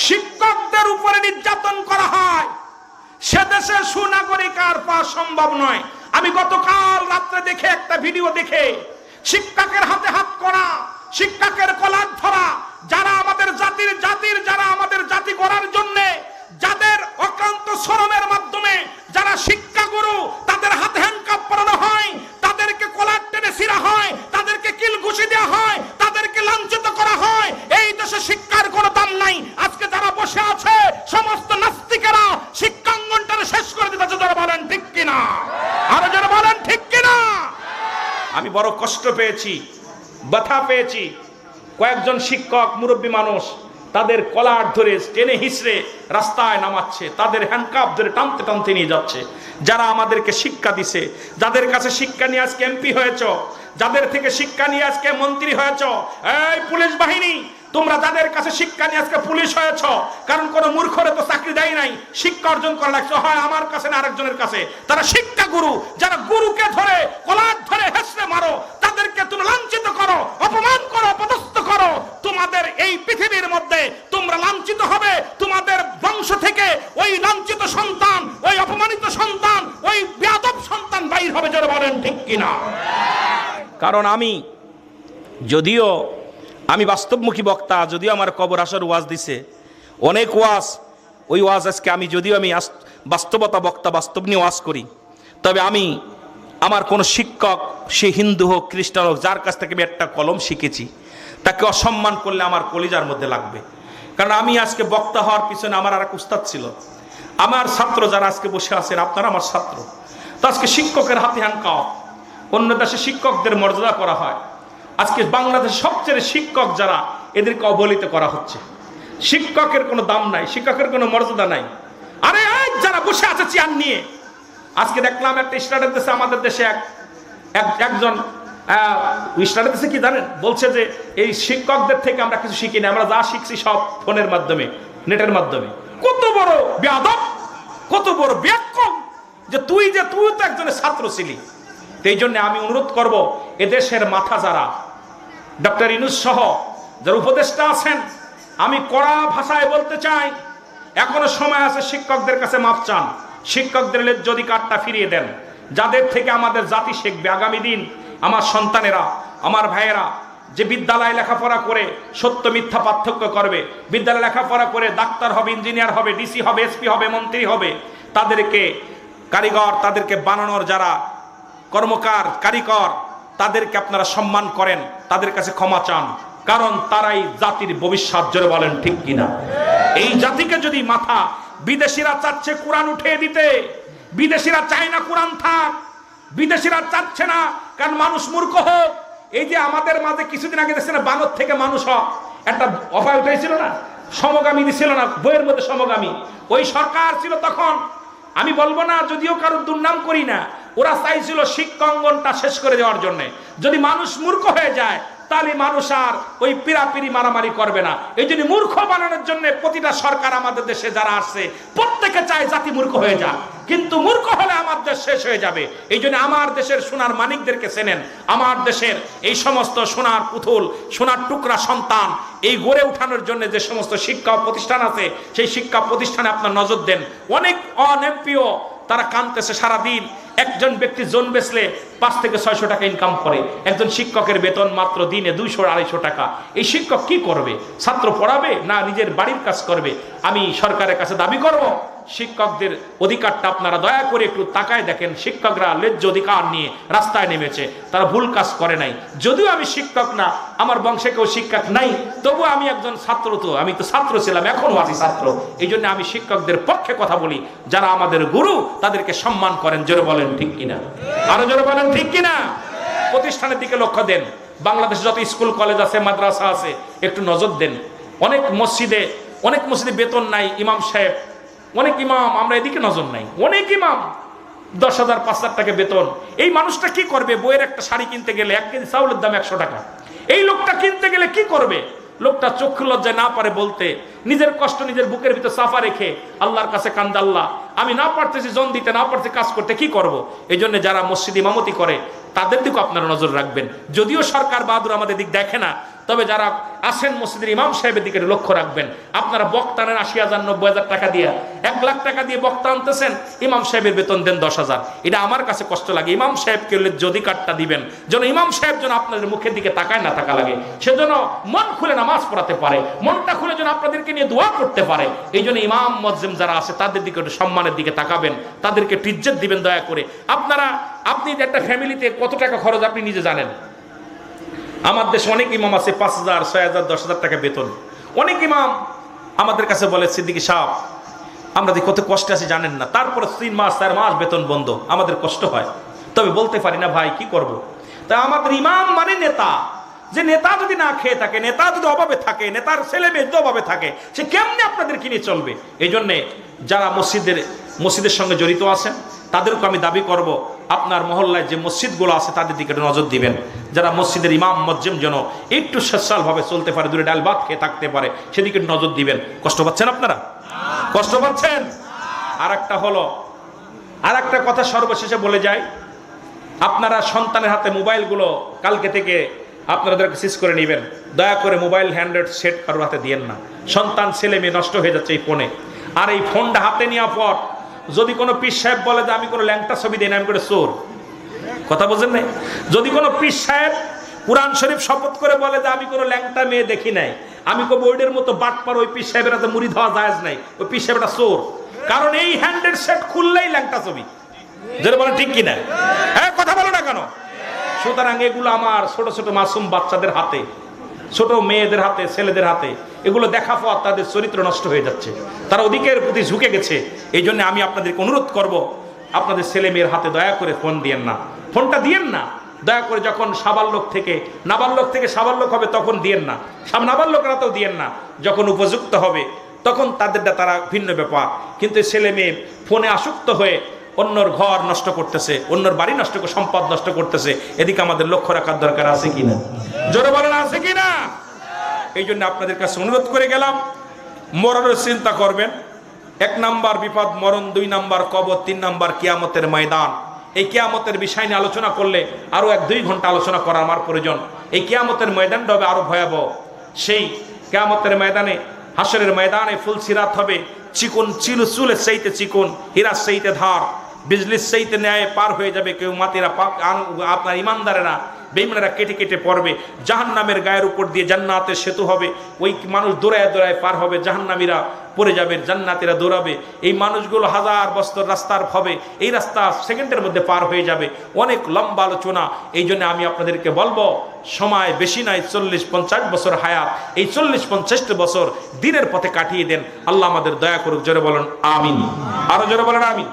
শিক্ষকদের উপরে নির্যাতন করা হয়, সে দেশে সুনাগরিক আর পাওয়া সম্ভব নয়। আমি গতকাল রাত্রে দেখে একটা ভিডিও দেখে, শিক্ষকের হাতে হাত করা, শিক্ষকের কলার ধরা, যারা আমাদের যারা আমাদের জাতি গড়ার জন্য যাদের অক্লান্ত শ্রমের মাধ্যমে যারা শিক্ষাগুরু, তাদের হাতে হ্যান্ডকাপ পরানো হয়, তাদেরকে কলার টেনে ছিঁড়া হয়, তাদেরকে কিল ঘুষি দেওয়া হয়, তাদেরকে লাঞ্ছিত করা হয়। এই দেশে শিক্ষার কোনো দাম নাই। আজকে যারা বসে আছে সমস্ত নাস্তিকেরা শিক্ষাঙ্গনটাকে শেষ করে দিতেছে। যারা বলেন ঠিক কিনা? আরো যারা বলেন ঠিক কিনা? আমি বড় কষ্ট পেয়েছি, ব্যথা পেয়েছি। কয়েকজন শিক্ষক মুরব্বী মানুষ তাদের কলার ধরে টেনে হিসড়ে রাস্তায় নামাচ্ছে, তাদের হ্যান্ডকাপ ধরে টানতে টানতে নিয়ে যাচ্ছে। যারা আমাদেরকে শিক্ষা দিছে, যাদের কাছে শিক্ষা নিয়ে আজকে এমপি হয়েছ, যাদের থেকে শিক্ষা নিয়ে আজকে মন্ত্রী হয়েছ, এই পুলিশ বাহিনী, তোমরা যাদের কাছে শিক্ষা নিয়ে আজকে পুলিশ হয়েছ, কারণ কোন মূর্খরে তো চাকরি দেয় নাই, শিক্ষা অর্জন করা লাগছে হয় আমার কাছে না আরেকজনের কাছে। তারা শিক্ষা গুরু, যারা গুরুকে ধরে কলার ধরে হেসড়ে মারো, তাদেরকে তুমি লাঞ্ছিত করো, অপমান করো, অপদস্থ করো, তোমাদের এই পৃথিবীর মধ্যে তোমরা লাঞ্ছিত হবে। তোমাদের বংশ থেকে ওই লাঞ্ছিত সন্তান, ওই অপমানিত সন্তান, ওই বেয়াদব সন্তান বাইর হবে, যারা বলেন ঠিক কিনা। কারণ যদিও আমি বাস্তবমুখী বক্তা, যদিও আমার কবর আসার ওয়াজ দিছে অনেক ওয়াজ, ওই ওয়াজ আজকে যদিও আমি বাস্তবতা বক্তা, বাস্তব নিয়ে ওয়াজ করি, তবে আমার কোনো শিক্ষক, সে হিন্দু হোক খ্রিস্টান হোক, যার কাছ থেকে আমি একটা কলম শিখেছি, তাকে অসম্মান করলে আমার কলিজার মধ্যে লাগবে। কারণ আমি আজকে বক্তা হওয়ার পিছনে আমার আর এক উস্তাদ ছিল। আমার ছাত্র যারা আজকে বসে আছেন, আপনারা আমার ছাত্র। তো আজকে শিক্ষকের হাতে হ্যান্ডকাপ, অন্য দেশে শিক্ষকদের মর্যাদা করা হয়, আজকে বাংলাদেশে সবচেয়ে শিক্ষক যারা, এদেরকে অবহেলিত করা হচ্ছে। শিক্ষকের কোনো দাম নাই, শিক্ষকের কোনো মর্যাদা নাই। আরে যারা বসে আছে চেয়ার নিয়ে, আজকে দেখলাম একটা স্টার্টের দেশে, আমাদের দেশে একজন স্টার্টের দেশে কি জানেন, বলছে যে এই শিক্ষকদের থেকে আমরা কিছু শিখি না, আমরা যা শিখছি সব ফোনের মাধ্যমে, নেটের মাধ্যমে। কত বড় বেয়াদব, কত বড় ব্যাকরণ, যে তুই তো একজনের ছাত্র ছিলি। এই জন্য আমি অনুরোধ করব, এদেশের মাথা যারা, ডক্টর ইউনূস সহ যারা উপদেষ্টা আছেন, আমি কড়া ভাষায় বলতে চাই, এখনো সময় আছে, শিক্ষকদের কাছে মাপ চান, শিক্ষকদের ন্যায্য অধিকারটা ফিরিয়ে দেন। যাদের থেকে আমাদের জাতি শিখবে আগামী দিন, আমার সন্তানেরা, আমার ভাইয়েরা, যে বিদ্যালয়ে লেখাপড়া করে সত্য মিথ্যা পার্থক্য করবে, বিদ্যালয়ে লেখাপড়া করে ডাক্তার হবে, ইঞ্জিনিয়ার হবে, ডিসি হবে, এসপি হবে, মন্ত্রী হবে, তাদেরকে কারিগর, তাদেরকে বানানোর যারা কর্মকার, কারিগর, তাদেরকে আপনারা সম্মান করেন, তাদের কাছে ক্ষমা চান, কারণ তারাই জাতির ভবিষ্যৎ। জোরে বলেন ঠিক কিনা। এই জাতিকে যদি মাথা, বিদেশিরা চাচ্ছে কোরআন উঠিয়ে দিতে, বিদেশিরা চায় না কোরআন থাক, বিদেশিরা চাচ্ছে না, কারণ মানুষ মূর্খ হোক। এই যে আমাদের মাঝে কিছুদিন আগে দেখছে না, বানর থেকে মানুষ হোক, একটা অফার উঠেছিল না, সমগামী দিছিল না, বইয়ের মধ্যে সমগামী, ওই সরকার ছিল তখন। আমি বলবো না, যদিও কারোর দুর্নাম করি না, ওরা চাইছিল শিক্ষা অঙ্গনটা শেষ করে দেওয়ার জন্য। যদি মানুষ মূর্খ হয়ে যায়, তাহলে মানুষ আর ওই পিরাপিরি মারামারি করবে না। এই জন্য মূর্খ বানানোর জন্য প্রতিটা সরকার আমাদের দেশে যারা আসছে, প্রত্যেকে চায় জাতি মূর্খ হয়ে যাক, কিন্তু মূর্খ হলে আমার দেশ শেষ হয়ে যাবে। এই জন্য আমার দেশের সোনার মানিকদেরকে চেনেন, আমার দেশের এই সমস্ত সোনার পুতুল, সোনার টুকরা সন্তান, এই গড়ে উঠানোর জন্য যে সমস্ত শিক্ষা প্রতিষ্ঠান আছে, সেই শিক্ষা প্রতিষ্ঠানে আপনার নজর দেন। অনেক অনেম্পিও তারা কাঁদতেছে সারাদিন। একজন ব্যক্তি জন বেচলে 5 থেকে 600 টাকা ইনকাম করে, একজন শিক্ষকের বেতন মাত্র দিনে 200-250 টাকা। এই শিক্ষক কি করবে? ছাত্র পড়াবে না নিজের বাড়ির কাজ করবে? আমি সরকারের কাছে দাবি করব, শিক্ষকদের অধিকারটা আপনারা দয়া করে একটু তাকায় দেখেন। শিক্ষকরা ন্যায্য অধিকার নিয়ে রাস্তায় নেমেছে, তারা ভুল কাজ করে নাই। যদিও আমি শিক্ষক না, আমার বংশে কেউ শিক্ষক নাই, তবু আমি একজন ছাত্র, তো আমি তো ছাত্র ছিলাম, এখনো আছি ছাত্র। এই জন্য আমি শিক্ষকদের পক্ষে কথা বলি, যারা আমাদের গুরু তাদেরকে সম্মান করেন। জোরে বলেন ঠিক কিনা, আরো জোরে বলেন ঠিক কিনা। প্রতিষ্ঠানের দিকে লক্ষ্য দেন, বাংলাদেশে যত স্কুল কলেজ আছে, মাদ্রাসা আছে, একটু নজর দেন। অনেক মসজিদে বেতন নাই, ইমাম সাহেব, অনেক ইমাম, আমরা এদিকে নজর নাই। অনেক ইমাম 10,000 5,000 টাকা বেতন। এই মানুষটা কি করবে? বইয়ের একটা শাড়ি কিনতে গেলে 1 কেজি চাউলের দাম 100 টাকা। এই লোকটা কিনতে গেলে কি করবে? লোকটা চক্ষু লজ্জায় না পারে বলতে, নিজের কষ্ট নিজের বুকের ভিতর চাপা রেখে আল্লাহর কাছে কান্দে, আল্লাহ আমি না পারতেছি জন দিতে, না পারতেছি কাজ করতে, কি করব? এই জন্য যারা মসজিদ ইমামতি করে তাদের দিকে আপনারা নজর রাখবেন। যদিও সরকার বাহাদুর আমাদের দিক দেখে না, তবে যারা আছেন মসজিদের ইমাম সাহেবের দিকে লক্ষ্য রাখবেন। আপনারা বক্তা নেন 80,000 90,000 টাকা দিয়ে, 1 লাখ টাকা দিয়ে বক্তা আনতেছেন, ইমাম সাহেবের বেতন দেন 10,000। এটা আমার কাছে কষ্ট লাগে। ইমাম সাহেবকে যদি কার্ডটা দিবেন, যেন ইমাম সাহেব যেন আপনাদের মুখের দিকে তাকায় না তাকা লাগে, সেজন্য মন খুলে নামাজ পড়াতে পারে, মনটা খুলে যেন আপনাদেরকে নিয়ে দোয়া করতে পারে। এই জন্য ইমাম মুয়াজ্জিম যারা আছে তাদের দিকে একটু সম্মানের দিকে তাকাবেন, তাদেরকে ইজ্জত দিবেন দয়া করে। আপনি একটা ফ্যামিলিতে কত টাকা খরচ আপনি নিজে জানেন। আমার দেশে অনেক ইমাম আছে 5,000 6,000 10,000 টাকা বেতন। অনেক ইমাম আমাদের কাছে বলে, সিদ্দিকী সাহেব আমরা যে কত কষ্টে আছি জানেন না, তারপরে 3 মাস 4 মাস বেতন বন্ধ, আমাদের কষ্ট হয়, তবে বলতে পারি না ভাই, কি করব। তা আমাদের ইমাম মানে নেতা, যে নেতা যদি না খেয়ে থাকে, নেতা যদি অভাবে থাকে, নেতার ছেলে মেয়ে যদি অভাবে থাকে, সে কেমনে আপনাদের কিনে চলবে? এই জন্যে যারা মসজিদের সঙ্গে জড়িত আছেন তাদেরকে আমি দাবি করব, আপনার মহল্লায় যে মসজিদগুলো আছে তাদের দিকে নজর দিবেন। যারা মসজিদের ইমাম মজ্জেম যেন একটু সচ্ছলভাবে চলতে পারে, দূরে ডাল ভাত খেয়ে থাকতে পারে, সেদিকে নজর দিবেন। কষ্ট পাচ্ছেন আপনারা? কষ্ট পাচ্ছেন? আর একটা কথা সর্বশেষে বলে যাই, আপনারা সন্তানের হাতে মোবাইলগুলো কালকে থেকে আপনাদেরকে সিজ করে নেবেন। দয়া করে মোবাইল হ্যান্ডেড সেট কারোর হাতে দিয়েন না। সন্তান ছেলে মেয়ে নষ্ট হয়ে যাচ্ছে এই ফোনে। আর এই ফোনটা হাতে নেওয়ার পর যদি কোনো পীর সাহেব বলে যে আমি কোনো ল্যাংটা ছবি দিই না, আমি করে চোর, কথা বোঝেন নাই? যদি কোনো পীর সাহেব কুরআন শরীফ শপথ করে বলে যে আমি কোনো ল্যাংটা মেয়ে দেখি নাই, আমি কো বোর্ডের মতো বাটপার, ওই পীর সাহেবের হাতে মুড়ি ধোয়া জায়েজ নাই, ওই পীর সাহেবটা চোর। কারণ এই হ্যান্ডেড সেট খুললেই ল্যাংটা ছবি, যেটা বলেন ঠিক কিনা? হ্যাঁ, কথা বলো না কেন? সুতরাং এগুলো আমার ছোট ছোট মাসুম বাচ্চাদের হাতে, ছোট মেয়েদের হাতে, ছেলেদের হাতে এগুলো দেখা পর তাদের চরিত্র নষ্ট হয়ে যাচ্ছে, তারা ওদিকের প্রতি ঝুঁকে গেছে। এই জন্য আমি আপনাদেরকে অনুরোধ করব, আপনাদের ছেলে মেয়ের হাতে দয়া করে ফোন দিয়েন না, ফোনটা দিয়েন না। দয়া করে যখন নাবালক থেকে সাবালক হবে তখন দিয়েন না, নাবালকের হাতেও দিয়েন না। যখন উপযুক্ত হবে তখন তাদেরটা তারা ভিন্ন ব্যাপার। কিন্তু ছেলে মেয়ে ফোনে আসক্ত হয়ে অন্যর ঘর নষ্ট করতেছে, অন্যর বাড়ি নষ্ট করে সম্পদ নষ্ট করতেছে, এদিকে আমাদের লক্ষ্য রাখার দরকার আছে কিনা? জোরে বলেন, আছে কিনা? এই জন্য আপনাদের কাছে অনুরোধ করে গেলাম, মরণের চিন্তা করবেন। 1 নাম্বার বিপদ মরণ, 2 নাম্বার কবর, 3 নাম্বার কিয়ামতের ময়দান। এই কিয়ামতের বিষয় নিয়ে আলোচনা করলে আরো 1-2 ঘন্টা আলোচনা করা আমার প্রয়োজন। এই কিয়ামতের ময়দানটা হবে আরো ভয়াবহ। সেই কিয়ামতের ময়দানে, হাসরের ময়দানে ফুলসিরাত হবে, চিকন চুলের চাইতে চিকন, হীরার চাইতে ধার, বিজলির চাইতে ন্যায় পার হয়ে যাবে কেউ মাতিরা। আপনার ইমানদারেরা বেঈমানেরা কেটে কেটে পড়বে। জাহান্নামের গায়ের উপর দিয়ে জান্নাতের সেতু হবে, ওই মানুষ দৌড়ায় দৌড়ায় পার হবে, জাহান্নামীরা পড়ে যাবে, জান্নাতীরা দৌড়াবে। এই মানুষগুলো হাজার বছর রাস্তার হবে, এই রাস্তা সেকেন্ডের মধ্যে পার হয়ে যাবে। অনেক লম্বা আলোচনা। এই জন্য আমি আপনাদেরকে বলবো, সময় বেশি নাই, 40-50 বছর হায়াত। এই 40-50 বছর দিনের পথে কাটিয়ে দেন। আল্লাহ আমাদের দয়া করুক। জোরে বলেন আমিন। আরো জোরে বলেন আমিন।